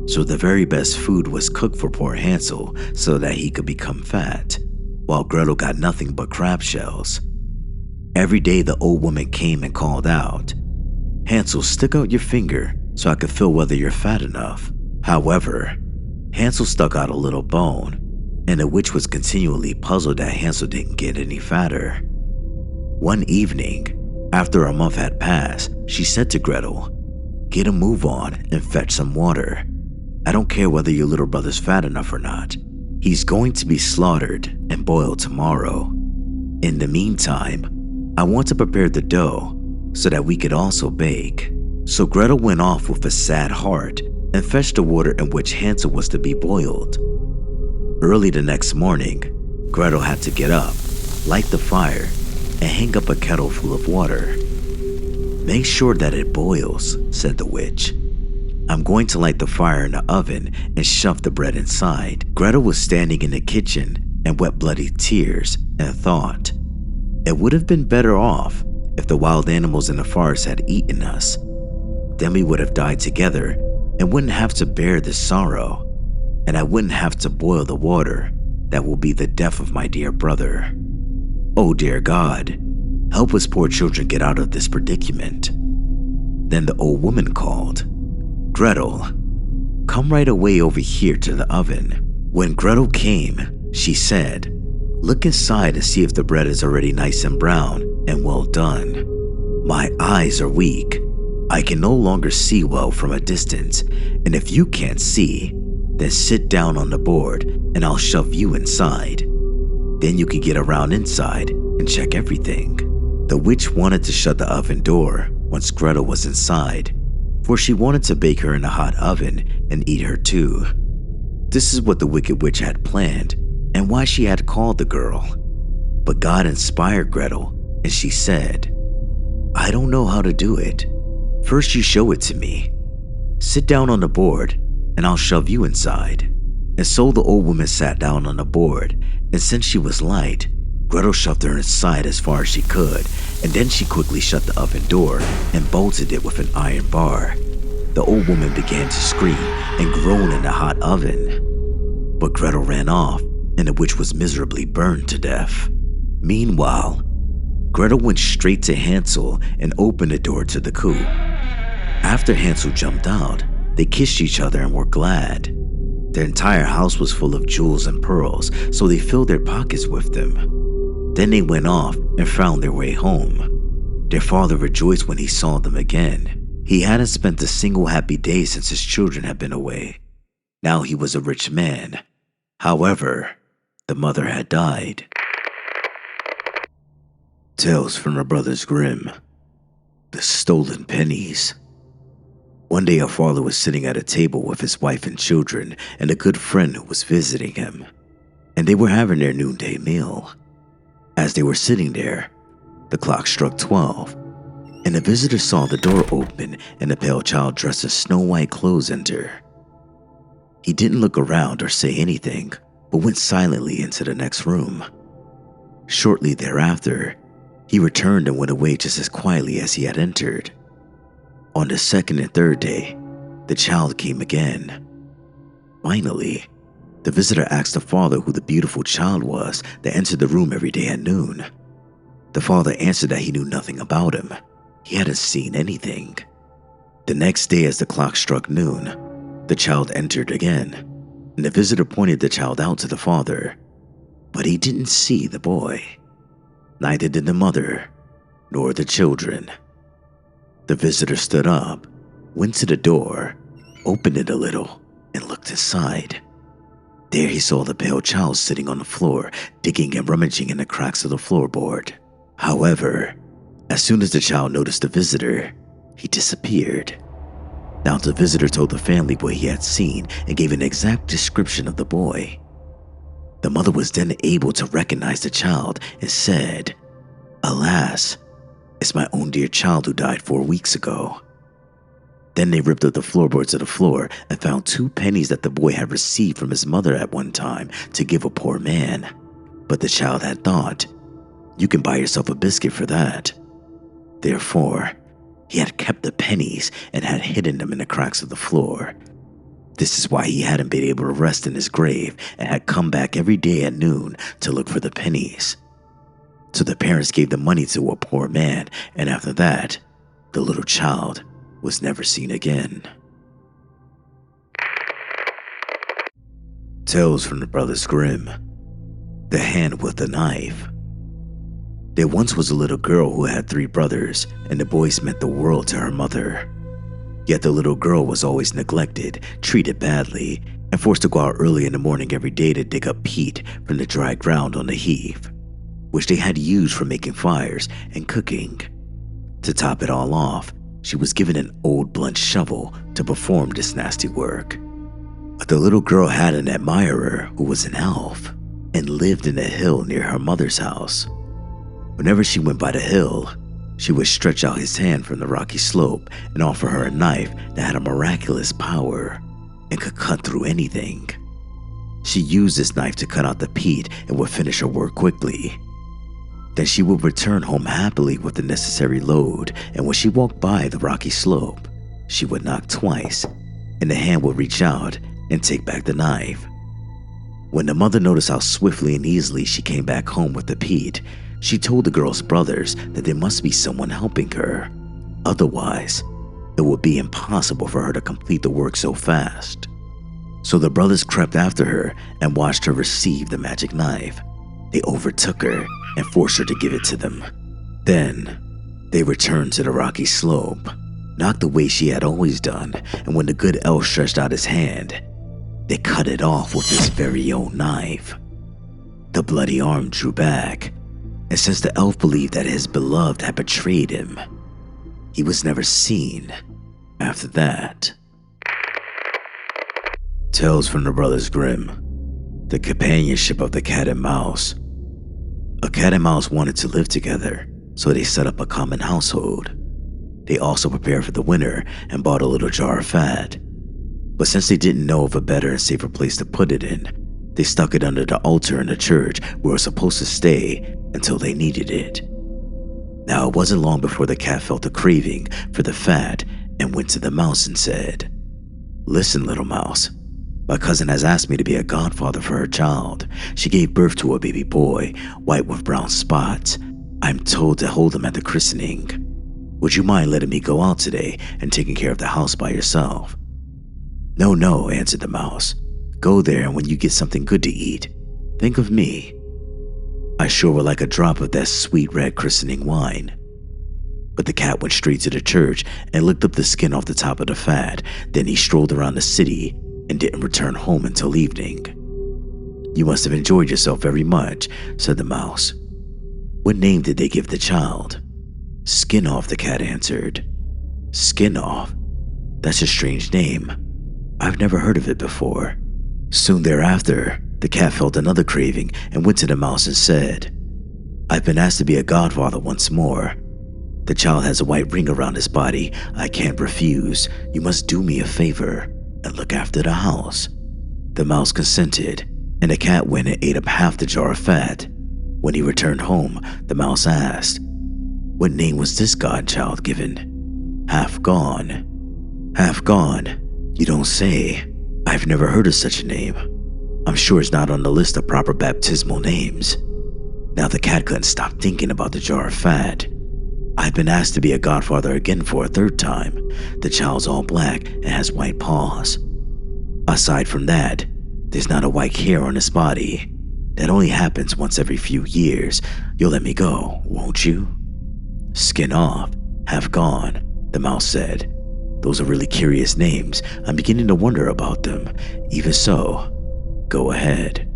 So the very best food was cooked for poor Hansel so that he could become fat, while Gretel got nothing but crab shells. Every day the old woman came and called out, "Hansel, stick out your finger so I can feel whether you're fat enough." However, Hansel stuck out a little bone, and the witch was continually puzzled that Hansel didn't get any fatter. One evening, after a month had passed, she said to Gretel, Get a move on and fetch some water. I don't care whether your little brother's fat enough or not. He's going to be slaughtered and boiled tomorrow. In the meantime, I want to prepare the dough so that we could also bake." So Gretel went off with a sad heart and fetched the water in which Hansel was to be boiled. Early the next morning, Gretel had to get up, light the fire, and hang up a kettle full of water. "Make sure that it boils," said the witch. "I'm going to light the fire in the oven and shove the bread inside." Gretel was standing in the kitchen and wept bloody tears and thought, "It would have been better off if the wild animals in the forest had eaten us. Then we would have died together and wouldn't have to bear this sorrow, and I wouldn't have to boil the water that will be the death of my dear brother. Oh dear God, help us poor children get out of this predicament." Then the old woman called, "Gretel, come right away over here to the oven." When Gretel came, she said, "Look inside and see if the bread is already nice and brown and well done. My eyes are weak. I can no longer see well from a distance, and if you can't see, then sit down on the board and I'll shove you inside. Then you can get around inside and check everything." The witch wanted to shut the oven door once Gretel was inside, for she wanted to bake her in a hot oven and eat her too. This is what the wicked witch had planned and why she had called the girl. But God inspired Gretel and she said, "I don't know how to do it. First you show it to me. Sit down on the board and I'll shove you inside." And so the old woman sat down on the board, and since she was light, Gretel shoved her inside as far as she could, and then she quickly shut the oven door and bolted it with an iron bar. The old woman began to scream and groan in the hot oven. But Gretel ran off, and the witch was miserably burned to death. Meanwhile, Gretel went straight to Hansel and opened the door to the coop. After Hansel jumped out, they kissed each other and were glad. Their entire house was full of jewels and pearls, so they filled their pockets with them. Then they went off and found their way home. Their father rejoiced when he saw them again. He hadn't spent a single happy day since his children had been away. Now he was a rich man. However, the mother had died. Tales from the Brothers Grimm. The Stolen Pennies. One day a father was sitting at a table with his wife and children and a good friend who was visiting him, and they were having their noonday meal. As they were sitting there, the clock struck 12, and the visitor saw the door open and a pale child dressed in snow-white clothes enter. He didn't look around or say anything, but went silently into the next room. Shortly thereafter, he returned and went away just as quietly as he had entered. On the second and third day, the child came again. Finally, the visitor asked the father who the beautiful child was that entered the room every day at noon. The father answered that he knew nothing about him. He hadn't seen anything. The next day as the clock struck noon, the child entered again, and the visitor pointed the child out to the father, but he didn't see the boy. Neither did the mother, nor the children. The visitor stood up, went to the door, opened it a little, and looked inside. There he saw the pale child sitting on the floor, digging and rummaging in the cracks of the floorboard. However, as soon as the child noticed the visitor, he disappeared. Now the visitor told the family what he had seen and gave an exact description of the boy. The mother was then able to recognize the child and said, "Alas, it's my own dear child who died 4 weeks ago." Then they ripped up the floorboards of the floor and found 2 pennies that the boy had received from his mother at one time to give a poor man. But the child had thought, "You can buy yourself a biscuit for that." Therefore, he had kept the pennies and had hidden them in the cracks of the floor. This is why he hadn't been able to rest in his grave and had come back every day at noon to look for the pennies. So the parents gave the money to a poor man, and after that, the little child was never seen again. Tales from the Brothers Grimm. The Hand with the Knife. There once was a little girl who had 3 brothers, and the boys meant the world to her mother. Yet the little girl was always neglected, treated badly, and forced to go out early in the morning every day to dig up peat from the dry ground on the heath, which they had used for making fires and cooking. To top it all off, she was given an old blunt shovel to perform this nasty work. But the little girl had an admirer who was an elf and lived in a hill near her mother's house. Whenever she went by the hill, she would stretch out his hand from the rocky slope and offer her a knife that had a miraculous power and could cut through anything. She used this knife to cut out the peat and would finish her work quickly. Then she would return home happily with the necessary load, and when she walked by the rocky slope, she would knock twice, and the hand would reach out and take back the knife. When the mother noticed how swiftly and easily she came back home with the peat, she told the girl's brothers that there must be someone helping her. Otherwise, it would be impossible for her to complete the work so fast. So the brothers crept after her and watched her receive the magic knife. They overtook her and forced her to give it to them. Then, they returned to the rocky slope, not the way she had always done, and when the good elf stretched out his hand, they cut it off with his very own knife. The bloody arm drew back, and since the elf believed that his beloved had betrayed him, he was never seen after that. Tales from the Brothers Grimm. The Companionship of the Cat and Mouse. A cat and mouse wanted to live together, so they set up a common household. They also prepared for the winter and bought a little jar of fat. But since they didn't know of a better and safer place to put it in, they stuck it under the altar in the church where it was supposed to stay until they needed it. Now, it wasn't long before the cat felt a craving for the fat and went to the mouse and said, "Listen, little mouse. My cousin has asked me to be a godfather for her child. She gave birth to a baby boy, white with brown spots. I'm told to hold him at the christening. Would you mind letting me go out today and taking care of the house by yourself?" No, answered the mouse. "Go there, and when you get something good to eat, think of me. I sure would like a drop of that sweet red christening wine." But the cat went straight to the church and licked up the skin off the top of the fat. Then he strolled around the city and didn't return home until evening. "You must have enjoyed yourself very much," said the mouse. "What name did they give the child?" "Skin Off," the cat answered. "Skin Off? That's a strange name. I've never heard of it before." Soon thereafter, the cat felt another craving and went to the mouse and said, "I've been asked to be a godfather once more. The child has a white ring around his body. I can't refuse. You must do me a favor and look after the house." The mouse consented, and the cat went and ate up half the jar of fat. When he returned home, the mouse asked, "What name was this godchild given?" "Half gone." "Half gone? You don't say. I've never heard of such a name. I'm sure it's not on the list of proper baptismal names." Now the cat couldn't stop thinking about the jar of fat. "I've been asked to be a godfather again for a third time. The child's all black and has white paws. Aside from that, there's not a white hair on his body. That only happens once every few years. You'll let me go, won't you?" "Skin Off, Half Gone," the mouse said. "Those are really curious names. I'm beginning to wonder about them. Even so, go ahead."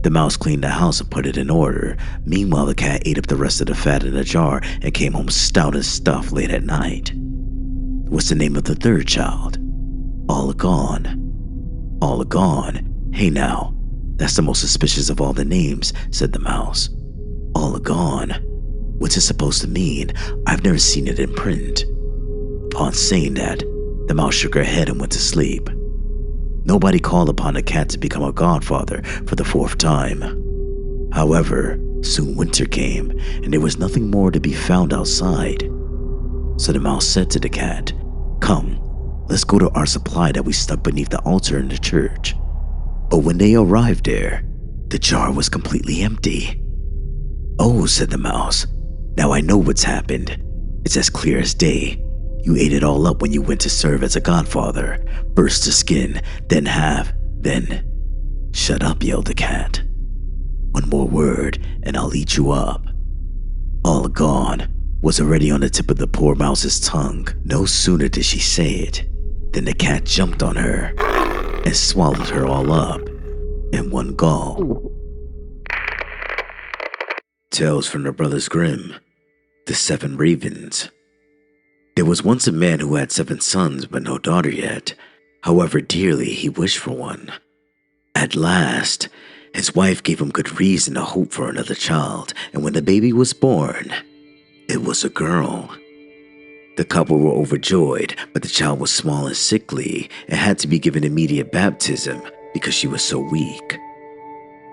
The mouse cleaned the house and put it in order. Meanwhile, the cat ate up the rest of the fat in a jar and came home stout as stuff late at night. "What's the name of the third child?" "All Gone." "All Gone? Hey now, that's the most suspicious of all the names," said the mouse. "All Gone? What's it supposed to mean? I've never seen it in print." Upon saying that, the mouse shook her head and went to sleep. Nobody called upon the cat to become a godfather for the fourth time. However, soon winter came, and there was nothing more to be found outside. So the mouse said to the cat, "Come, let's go to our supply that we stuck beneath the altar in the church." But when they arrived there, the jar was completely empty. "Oh," said the mouse, "now I know what's happened. It's as clear as day. You ate it all up when you went to serve as a godfather. First the skin, then half, then..." "Shut up," yelled the cat. "One more word and I'll eat you up." "All Gone. was already on the tip of the poor mouse's tongue. No sooner did she say it than the cat jumped on her and swallowed her all up in one gulp. Tales from the Brothers Grimm, The 7 Ravens. There was once a man who had 7 sons but no daughter yet. However dearly he wished for one. At last, his wife gave him good reason to hope for another child, and when the baby was born, it was a girl. The couple were overjoyed, but the child was small and sickly and had to be given immediate baptism because she was so weak.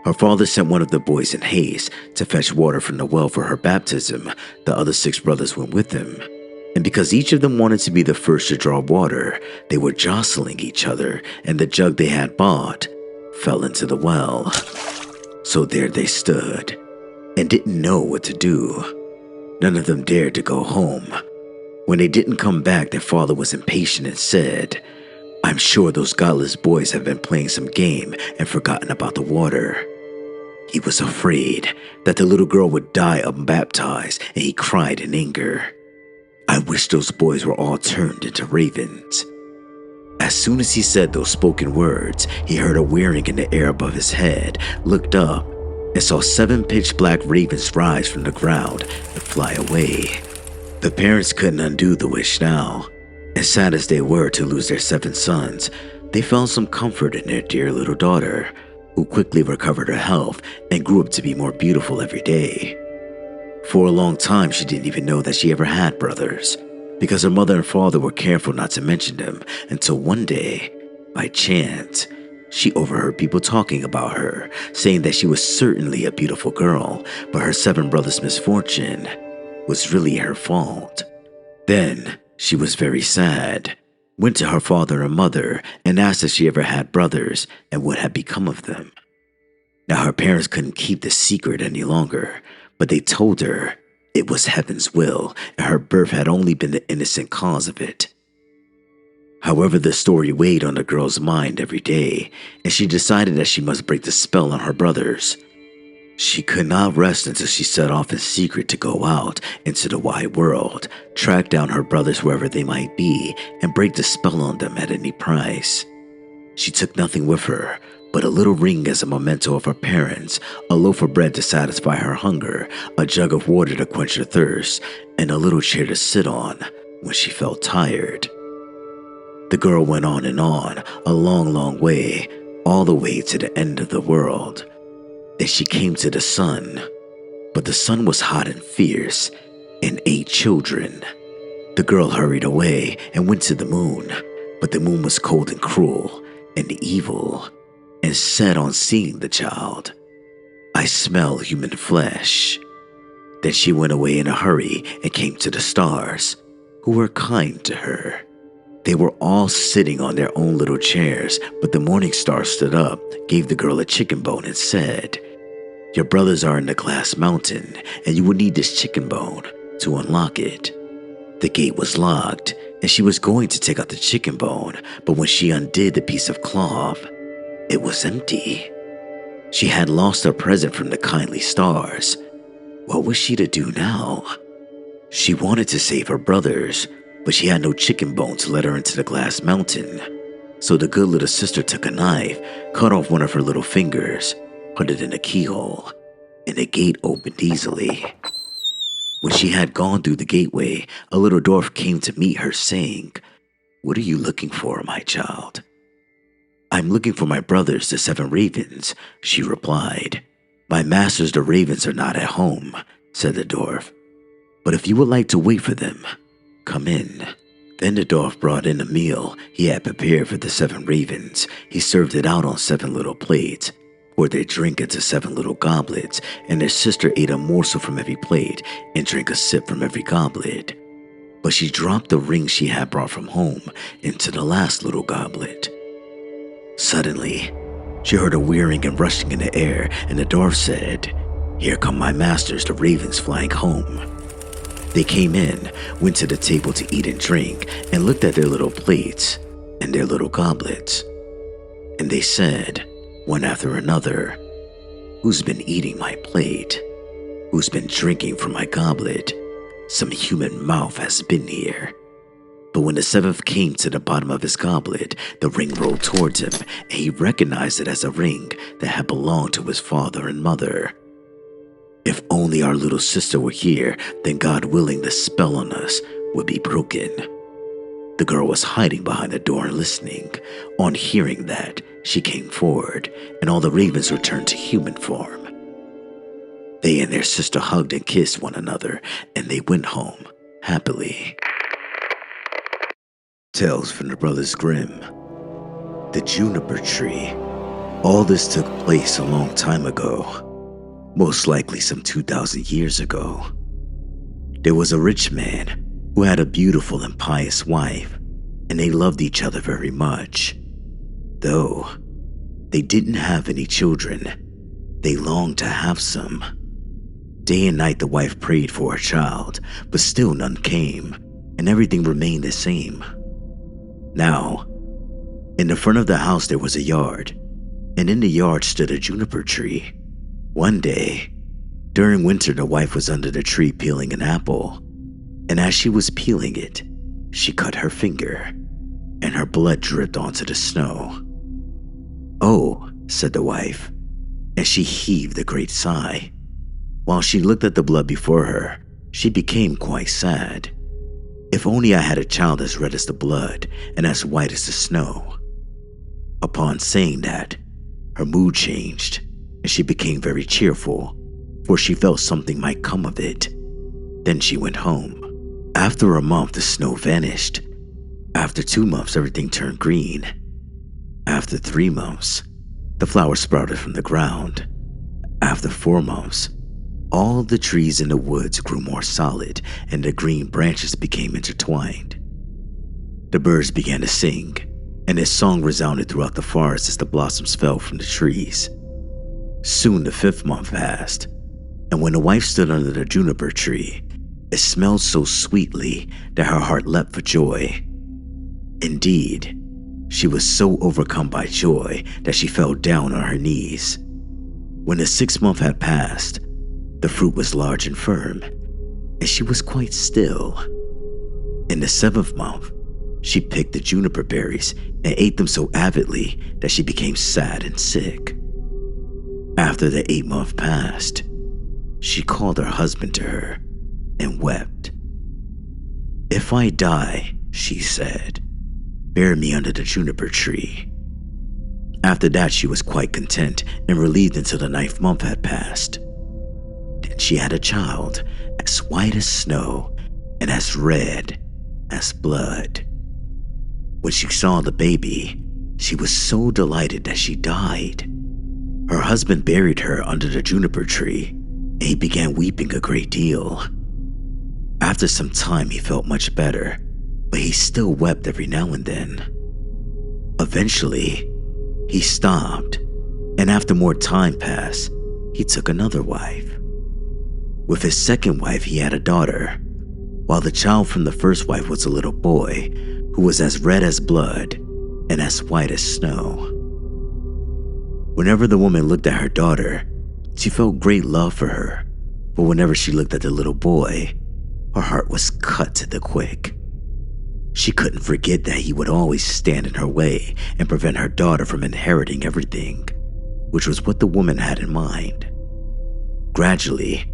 Her father sent one of the boys in haste to fetch water from the well for her baptism. The other 6 brothers went with him, and because each of them wanted to be the first to draw water, they were jostling each other, and the jug they had bought fell into the well. So there they stood and didn't know what to do. None of them dared to go home. When they didn't come back, their father was impatient and said, "I'm sure those godless boys have been playing some game and forgotten about the water." He was afraid that the little girl would die unbaptized, and he cried in anger, "I wish those boys were all turned into ravens." As soon as he said those spoken words, he heard a whirring in the air above his head, looked up, and saw 7 pitch-black ravens rise from the ground and fly away. The parents couldn't undo the wish now, and sad as they were to lose their 7 sons, they found some comfort in their dear little daughter, who quickly recovered her health and grew up to be more beautiful every day. For a long time, she didn't even know that she ever had brothers, because her mother and father were careful not to mention them, until one day, by chance, she overheard people talking about her, saying that she was certainly a beautiful girl, but her 7 brothers' misfortune was really her fault. Then she was very sad, went to her father and mother, and asked if she ever had brothers and what had become of them. Now her parents couldn't keep the secret any longer, but they told her it was heaven's will, and her birth had only been the innocent cause of it. However, the story weighed on the girl's mind every day, and she decided that she must break the spell on her brothers. She could not rest until she set off in secret to go out into the wide world, track down her brothers wherever they might be, and break the spell on them at any price. She took nothing with her but a little ring as a memento of her parents, a loaf of bread to satisfy her hunger, a jug of water to quench her thirst, and a little chair to sit on when she felt tired. The girl went on, a long, long way, all the way to the end of the world. Then she came to the sun, but the sun was hot and fierce and ate children. The girl hurried away and went to the moon, but the moon was cold and cruel and evil, and said on seeing the child, "I smell human flesh." Then she went away in a hurry and came to the stars, who were kind to her. They were all sitting on their own little chairs, but the morning star stood up, gave the girl a chicken bone, and said, "Your brothers are in the glass mountain, and you will need this chicken bone to unlock it." The gate was locked, and she was going to take out the chicken bone, but when she undid the piece of cloth, it was empty. She had lost her present from the kindly stars. What was she to do now? She wanted to save her brothers, but she had no chicken bone to let her into the glass mountain. So the good little sister took a knife, cut off one of her little fingers, put it in a keyhole, and the gate opened easily. When she had gone through the gateway, a little dwarf came to meet her, saying, "What are you looking for, my child?" "I'm looking for my brothers, the 7 ravens," she replied. "My masters, the ravens, are not at home," said the dwarf. "But if you would like to wait for them, come in." Then the dwarf brought in a meal he had prepared for the 7 ravens. He served it out on 7 little plates, poured their drink into 7 little goblets, and their sister ate a morsel from every plate and drank a sip from every goblet. But she dropped the ring she had brought from home into the last little goblet. Suddenly, she heard a whirring and rushing in the air, and the dwarf said, "Here come my masters, the ravens, flying home." They came in, went to the table to eat and drink, and looked at their little plates and their little goblets. And they said, one after another, "Who's been eating my plate? Who's been drinking from my goblet? some human mouth has been here. But when the seventh came to the bottom of his goblet, the ring rolled towards him, and he recognized it as a ring that had belonged to his father and mother. If only our little sister were here, then God willing the spell on us would be broken. The girl was hiding behind the door and listening. On hearing that, she came forward, and all the ravens returned to human form. They and their sister hugged and kissed one another, and they went home happily. Tales from the Brothers Grimm. The Juniper Tree. All this took place a long time ago, most likely some 2,000 years ago. There was a rich man who had a beautiful and pious wife, and they loved each other very much. Though they didn't have any children, they longed to have some. Day and night the wife prayed for a child, but still none came, and everything remained the same. Now, in the front of the house there was a yard, and in the yard stood a juniper tree. One day, during winter, the wife was under the tree peeling an apple, and as she was peeling it, she cut her finger, and her blood dripped onto the snow. "Oh," said the wife, and she heaved a great sigh. While she looked at the blood before her, she became quite sad. If only I had a child as red as the blood and as white as the snow. Upon saying that, her mood changed, and she became very cheerful, for she felt something might come of it. Then she went home. After a month, the snow vanished. After 2 months, everything turned green. After 3 months, the flowers sprouted from the ground. After 4 months, all the trees in the woods grew more solid, and the green branches became intertwined. The birds began to sing, and their song resounded throughout the forest as the blossoms fell from the trees. Soon the 5th month passed, and when the wife stood under the juniper tree, it smelled so sweetly that her heart leapt for joy. Indeed, she was so overcome by joy that she fell down on her knees. When the 6th month had passed, the fruit was large and firm, and she was quite still. In the 7th month, she picked the juniper berries and ate them so avidly that she became sad and sick. After the 8th month passed, she called her husband to her and wept. "If I die," she said, "bury me under the juniper tree." After that, she was quite content and relieved until the 9th month had passed. Then she had a child as white as snow and as red as blood. When she saw the baby, she was so delighted that she died. Her husband buried her under the juniper tree, and he began weeping a great deal. After some time, he felt much better, but he still wept every now and then. Eventually, he stopped, and after more time passed, he took another wife. With his second wife, he had a daughter, while the child from the first wife was a little boy who was as red as blood and as white as snow. Whenever the woman looked at her daughter, she felt great love for her, but whenever she looked at the little boy, her heart was cut to the quick. She couldn't forget that he would always stand in her way and prevent her daughter from inheriting everything, which was what the woman had in mind. Gradually,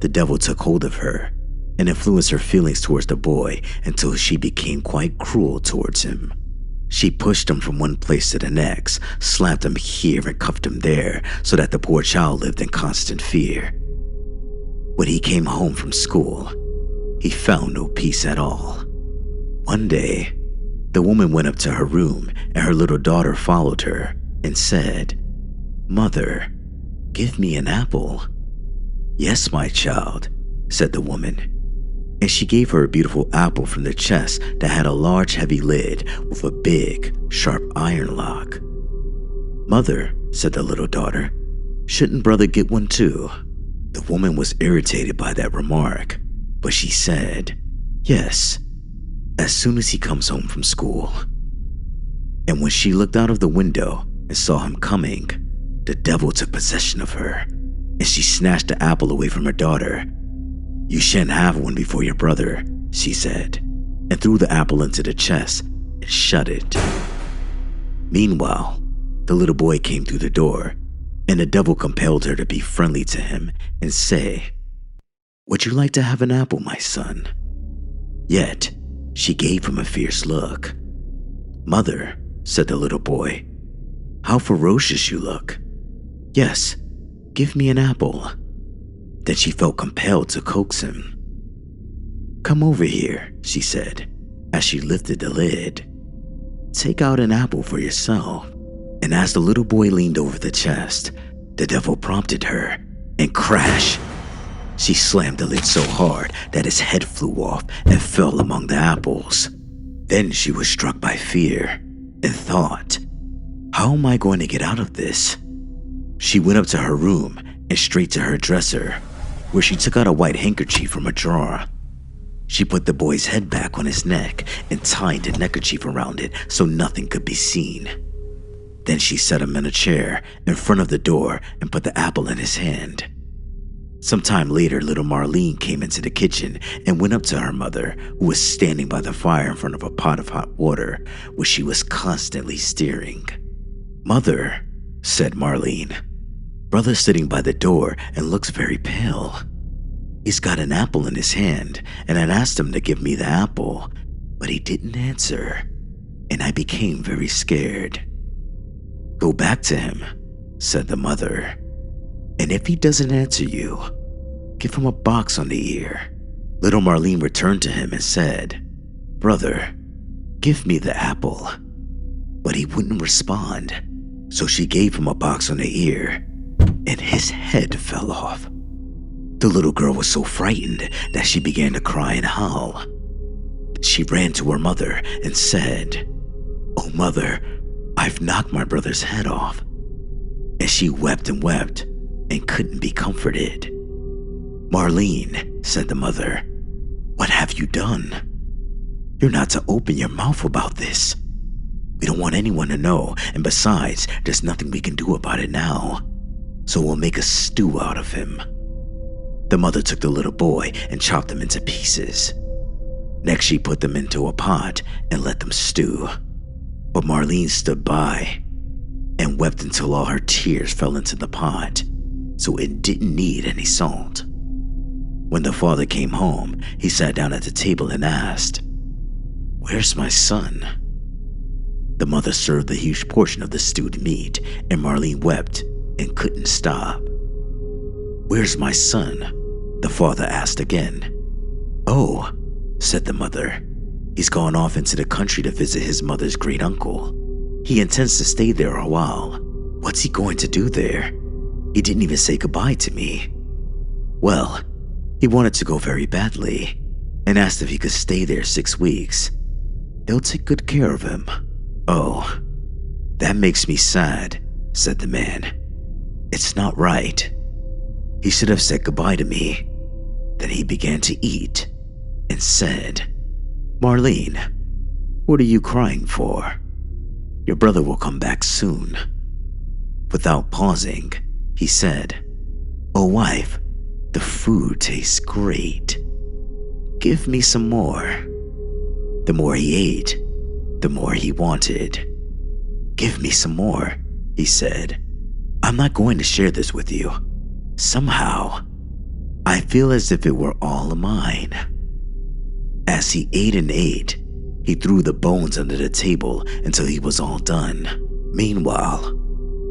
the devil took hold of her and influenced her feelings towards the boy until she became quite cruel towards him. She pushed him from one place to the next, slapped him here and cuffed him there, so that the poor child lived in constant fear. When he came home from school, he found no peace at all. One day, the woman went up to her room and her little daughter followed her and said, "Mother, give me an apple." "Yes, my child," said the woman, and she gave her a beautiful apple from the chest that had a large heavy lid with a big, sharp iron lock. "Mother," said the little daughter, "shouldn't brother get one too?" The woman was irritated by that remark, but she said, "Yes, as soon as he comes home from school." And when she looked out of the window and saw him coming, the devil took possession of her, and she snatched the apple away from her daughter. "You shan't have one before your brother," she said, and threw the apple into the chest and shut it. Meanwhile, the little boy came through the door, and the devil compelled her to be friendly to him and say, "Would you like to have an apple, my son?" Yet, she gave him a fierce look. "Mother," said the little boy, "how ferocious you look. Yes, give me an apple." Then she felt compelled to coax him. "Come over here," she said, as she lifted the lid. "Take out an apple for yourself." And as the little boy leaned over the chest, the devil prompted her, and crash! She slammed the lid so hard that his head flew off and fell among the apples. Then she was struck by fear and thought, "How am I going to get out of this?" She went up to her room and straight to her dresser, where she took out a white handkerchief from a drawer. She put the boy's head back on his neck and tied the neckerchief around it so nothing could be seen. Then she set him in a chair in front of the door and put the apple in his hand. Sometime later, little Marlene came into the kitchen and went up to her mother, who was standing by the fire in front of a pot of hot water, which she was constantly stirring. "Mother," said Marlene, "brother's sitting by the door and looks very pale. He's got an apple in his hand, and I asked him to give me the apple, but he didn't answer, and I became very scared." "Go back to him," said the mother, "and if he doesn't answer you, give him a box on the ear." Little Marlene returned to him and said, "Brother, give me the apple." But he wouldn't respond, so she gave him a box on the ear, and his head fell off. The little girl was so frightened that she began to cry and howl. She ran to her mother and said, "Oh, mother, I've knocked my brother's head off." And she wept and wept and couldn't be comforted. "Marlene," said the mother, "what have you done? You're not to open your mouth about this. We don't want anyone to know, and besides, there's nothing we can do about it now, so we'll make a stew out of him." The mother took the little boy and chopped them into pieces. Next, she put them into a pot and let them stew. But Marlene stood by and wept until all her tears fell into the pot, so it didn't need any salt. When the father came home, he sat down at the table and asked, "Where's my son?" The mother served the huge portion of the stewed meat, and Marlene wept and couldn't stop. "Where's my son?" the father asked again. "Oh," said the mother, "he's gone off into the country to visit his mother's great uncle. He intends to stay there a while. What's he going to do there? He didn't even say goodbye to me." "Well, he wanted to go very badly and asked if he could stay there 6 weeks. They'll take good care of him." "Oh, that makes me sad," said the man. "It's not right. He should have said goodbye to me." Then he began to eat and said, "Marlene, what are you crying for? Your brother will come back soon." Without pausing, he said, "Oh, wife, the food tastes great. Give me some more." The more he ate, the more he wanted. "Give me some more," he said. "I'm not going to share this with you. Somehow, I feel as if it were all mine." As he ate and ate, he threw the bones under the table until he was all done. Meanwhile,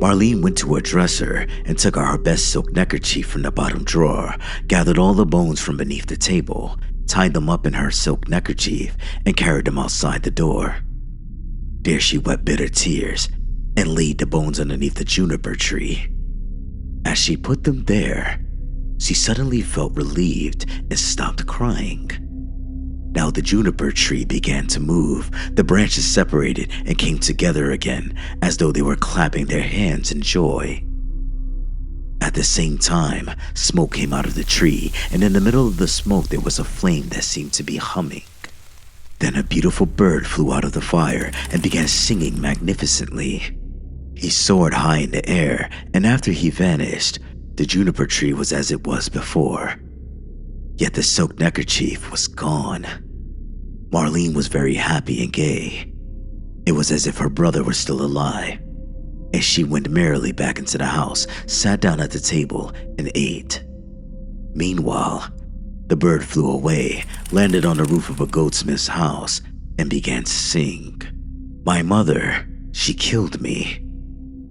Marlene went to her dresser and took out her best silk neckerchief from the bottom drawer, gathered all the bones from beneath the table, tied them up in her silk neckerchief, and carried them outside the door. There she wept bitter tears and laid the bones underneath the juniper tree. As she put them there, she suddenly felt relieved and stopped crying. Now the juniper tree began to move. The branches separated and came together again, as though they were clapping their hands in joy. At the same time, smoke came out of the tree, and in the middle of the smoke there was a flame that seemed to be humming. Then a beautiful bird flew out of the fire and began singing magnificently. He soared high in the air, and after he vanished, the juniper tree was as it was before. Yet the silk neckerchief was gone. Marlene was very happy and gay. It was as if her brother were still alive, and she went merrily back into the house, sat down at the table, and ate. Meanwhile, the bird flew away, landed on the roof of a goldsmith's house, and began to sing. My mother, she killed me.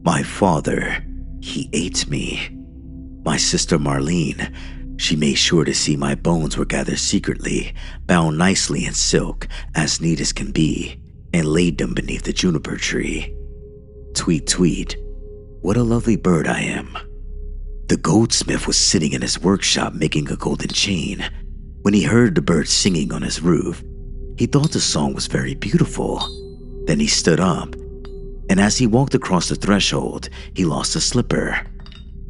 My father, he ate me. My sister Marlene, she made sure to see my bones were gathered secretly, bound nicely in silk, as neat as can be, and laid them beneath the juniper tree. Tweet, tweet, what a lovely bird I am. The goldsmith was sitting in his workshop making a golden chain. When he heard the bird singing on his roof, he thought the song was very beautiful. Then he stood up, and as he walked across the threshold, he lost a slipper.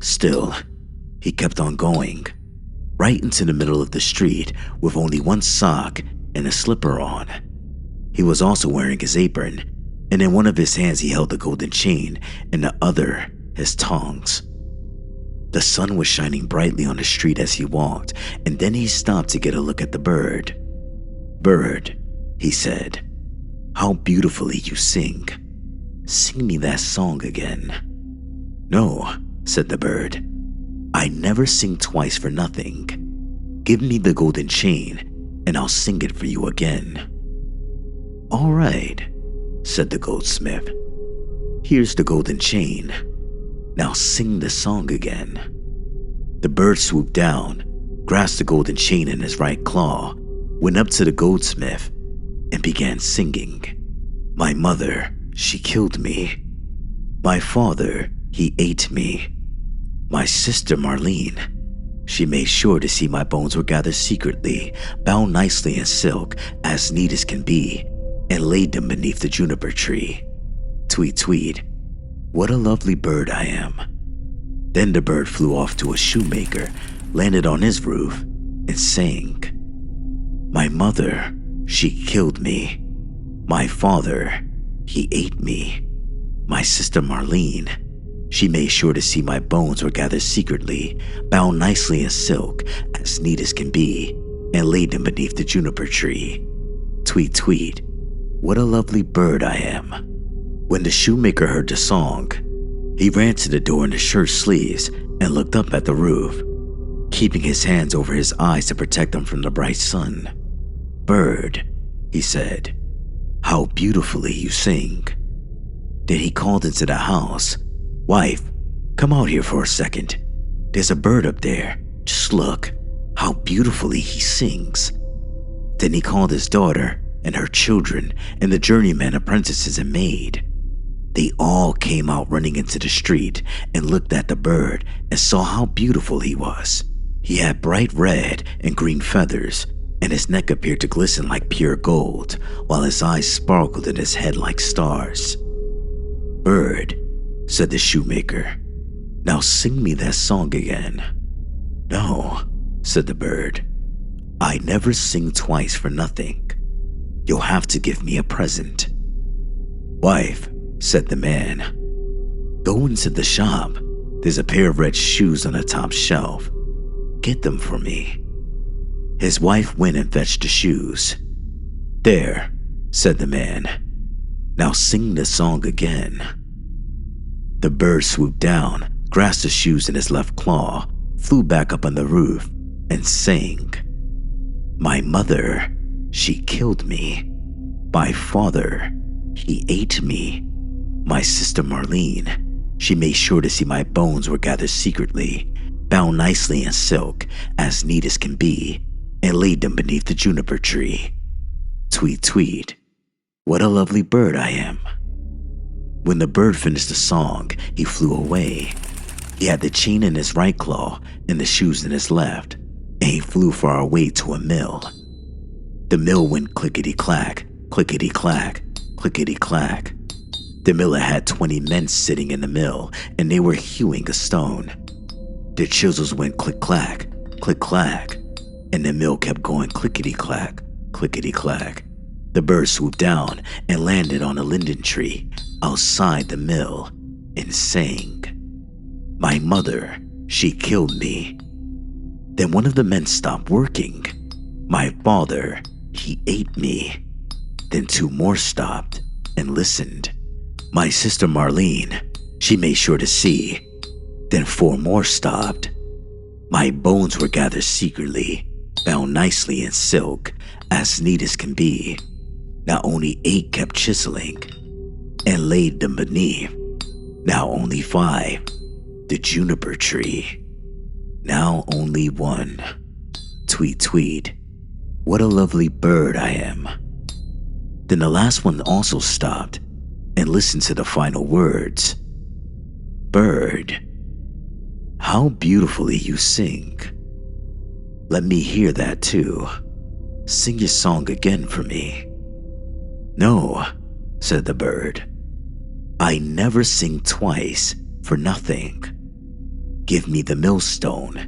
Still, he kept on going, right into the middle of the street with only one sock and a slipper on. He was also wearing his apron, and in one of his hands he held the golden chain, and the other his tongs. The sun was shining brightly on the street as he walked, and then he stopped to get a look at the bird. Bird, he said, how beautifully you sing. Sing me that song again. No, said the bird. I never sing twice for nothing. Give me the golden chain, and I'll sing it for you again. All right, said the goldsmith. Here's the golden chain. Now sing the song again. The bird swooped down, grasped the golden chain in his right claw, went up to the goldsmith, and began singing. My mother, she killed me. My father, he ate me. My sister Marlene, she made sure to see my bones were gathered secretly, bound nicely in silk, as neat as can be, and laid them beneath the juniper tree. Tweet, tweet, what a lovely bird I am. Then the bird flew off to a shoemaker, landed on his roof, and sang. My mother, she killed me. My father, he ate me. My sister Marlene, she made sure to see my bones were gathered secretly, bound nicely in silk, as neat as can be, and laid them beneath the juniper tree. Tweet, tweet, what a lovely bird I am. When the shoemaker heard the song, he ran to the door in his shirt sleeves and looked up at the roof, keeping his hands over his eyes to protect them from the bright sun. Bird, he said, how beautifully you sing. Then he called into the house, Wife, come out here for a second. There's a bird up there. Just look, how beautifully he sings. Then he called his daughter and her children and the journeyman apprentices and maid. They all came out running into the street and looked at the bird and saw how beautiful he was. He had bright red and green feathers, and his neck appeared to glisten like pure gold, while his eyes sparkled in his head like stars. Bird, said the shoemaker, now sing me that song again. No, said the bird, I never sing twice for nothing. You'll have to give me a present. Wife, said the man, go into the shop. There's a pair of red shoes on the top shelf. Get them for me. His wife went and fetched the shoes. There, said the man, now sing the song again. The bird swooped down, grasped the shoes in his left claw, flew back up on the roof, and sang. My mother, she killed me. My father, he ate me. My sister Marlene, she made sure to see my bones were gathered secretly, bound nicely in silk, as neat as can be, and laid them beneath the juniper tree. Tweet, tweet, what a lovely bird I am. When the bird finished the song, he flew away. He had the chain in his right claw and the shoes in his left, and he flew far away to a mill. The mill went clickety-clack, clickety-clack, clickety-clack. The miller had 20 men sitting in the mill, and they were hewing a stone. Their chisels went click-clack, click-clack, and the mill kept going clickety-clack, clickety-clack. The bird swooped down and landed on a linden tree outside the mill and sang. My mother, she killed me. Then one of the men stopped working. My father, he ate me. Then 2 more stopped and listened. My sister Marlene, she made sure to see. Then 4 more stopped. My bones were gathered secretly, bound nicely in silk, as neat as can be. Now only 8 kept chiseling, and laid them beneath. Now only 5, the Juniper Tree. Now only 1, tweet tweet, what a lovely bird I am. Then the last one also stopped and listened to the final words. Bird, how beautifully you sing. Let me hear that too. Sing your song again for me. No, said the bird. I never sing twice for nothing. Give me the millstone,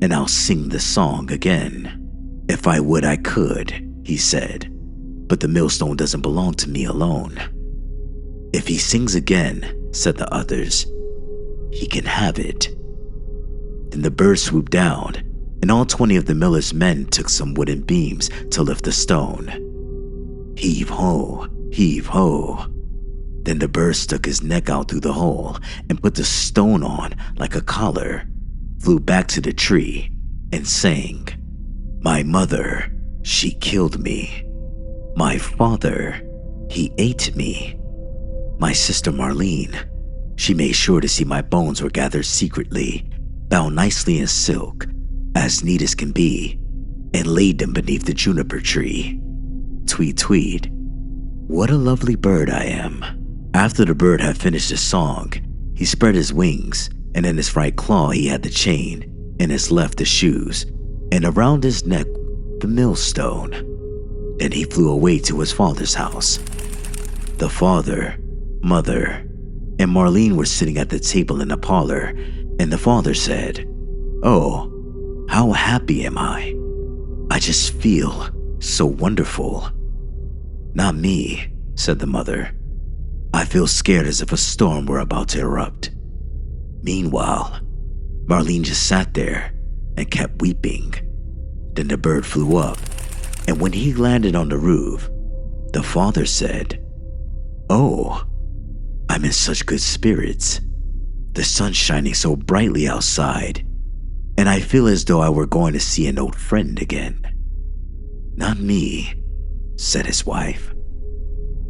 and I'll sing the song again. If I would, I could, he said, but the millstone doesn't belong to me alone. If he sings again, said the others, he can have it. Then the bird swooped down, and all 20 of the miller's men took some wooden beams to lift the stone. Heave ho, heave ho. Then the bird stuck his neck out through the hole and put the stone on like a collar, flew back to the tree, and sang, My mother, she killed me. My father, he ate me. My sister Marlene, she made sure to see my bones were gathered secretly, bound nicely in silk, as neat as can be, and laid them beneath the juniper tree. Tweet tweet, what a lovely bird I am. After the bird had finished his song, he spread his wings, and in his right claw he had the chain, in his left the shoes, and around his neck the millstone. Then he flew away to his father's house. The father, mother, and Marlene were sitting at the table in the parlor, and the father said, Oh, how happy am I? I just feel so wonderful. Not me, said the mother. I feel scared as if a storm were about to erupt. Meanwhile, Marlene just sat there and kept weeping. Then the bird flew up, and when he landed on the roof, the father said, Oh, I'm in such good spirits. The sun's shining so brightly outside, and I feel as though I were going to see an old friend again. Not me, said his wife.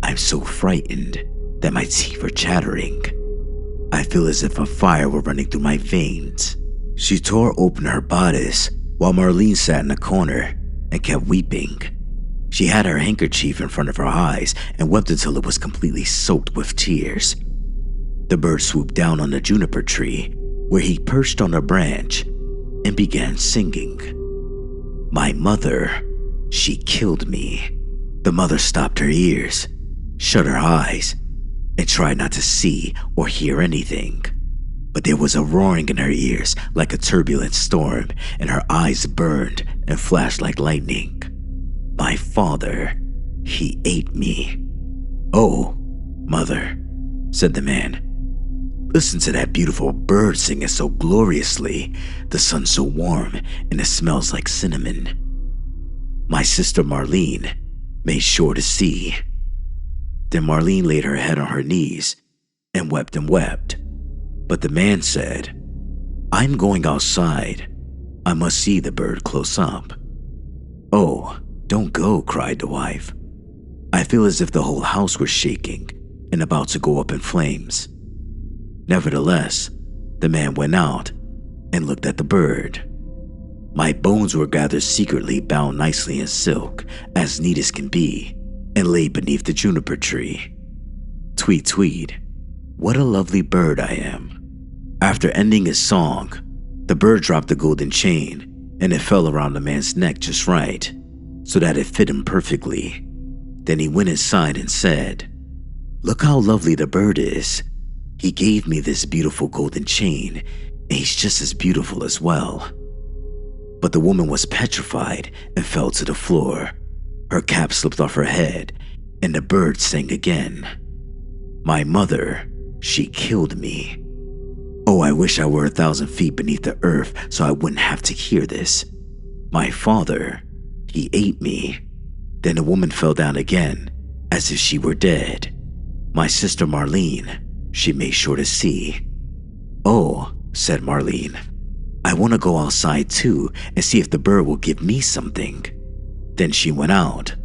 I'm so frightened that my teeth are chattering. I feel as if a fire were running through my veins. She tore open her bodice while Marlene sat in a corner and kept weeping. She had her handkerchief in front of her eyes and wept until it was completely soaked with tears. The bird swooped down on the juniper tree, where he perched on a branch and began singing. My mother, she killed me. The mother stopped her ears, shut her eyes, and tried not to see or hear anything. But there was a roaring in her ears like a turbulent storm, and her eyes burned and flashed like lightning. My father, he ate me. Oh, mother, said the man. Listen to that beautiful bird singing so gloriously. The sun's so warm and it smells like cinnamon. My sister Marlene made sure to see. Then Marlene laid her head on her knees and wept and wept. But the man said, I'm going outside. I must see the bird close up. Oh, don't go, cried the wife. I feel as if the whole house was shaking and about to go up in flames. Nevertheless, the man went out and looked at the bird. My bones were gathered secretly, bound nicely in silk, as neat as can be, and laid beneath the juniper tree. Tweet tweet, what a lovely bird I am. After ending his song, the bird dropped the golden chain, and it fell around the man's neck just right, so that it fit him perfectly. Then he went inside and said, Look how lovely the bird is. He gave me this beautiful golden chain, and he's just as beautiful as well. But the woman was petrified and fell to the floor. Her cap slipped off her head, and the bird sang again. My mother, she killed me. Oh, I wish I were 1,000 feet beneath the earth so I wouldn't have to hear this. My father, he ate me. Then the woman fell down again, as if she were dead. My sister Marlene, she made sure to see. Oh, said Marlene, I want to go outside too and see if the bird will give me something. Then she went out.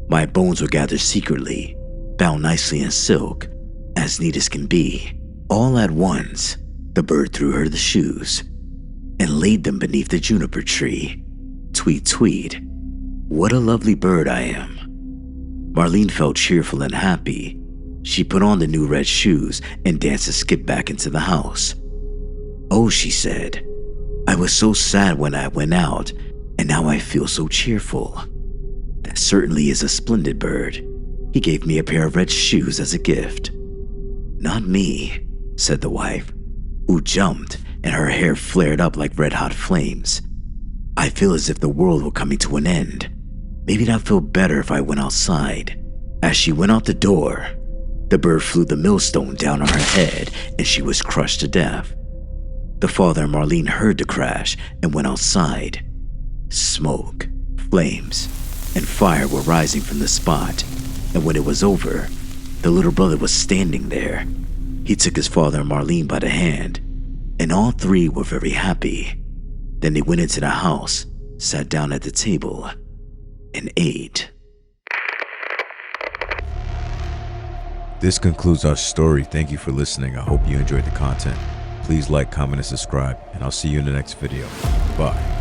My bones were gathered secretly, bound nicely in silk, as neat as can be. All at once, the bird threw her the shoes and laid them beneath the juniper tree. Tweet, tweet. What a lovely bird I am. Marlene felt cheerful and happy. She put on the new red shoes and danced a skip back into the house. Oh, she said, I was so sad when I went out, and now I feel so cheerful. That certainly is a splendid bird. He gave me a pair of red shoes as a gift. Not me, said the wife, who jumped and her hair flared up like red-hot flames. I feel as if the world were coming to an end. Maybe I'd feel better if I went outside. As she went out the door, the bird flew the millstone down on her head and she was crushed to death. The father and Marlene heard the crash and went outside. Smoke, flames, and fire were rising from the spot, and when it was over, the little brother was standing there. He took his father and Marlene by the hand, and all three were very happy. Then they went into the house, sat down at the table, and ate. This concludes our story. Thank you for listening. I hope you enjoyed the content. Please like, comment, and subscribe, and I'll see you in the next video. Bye.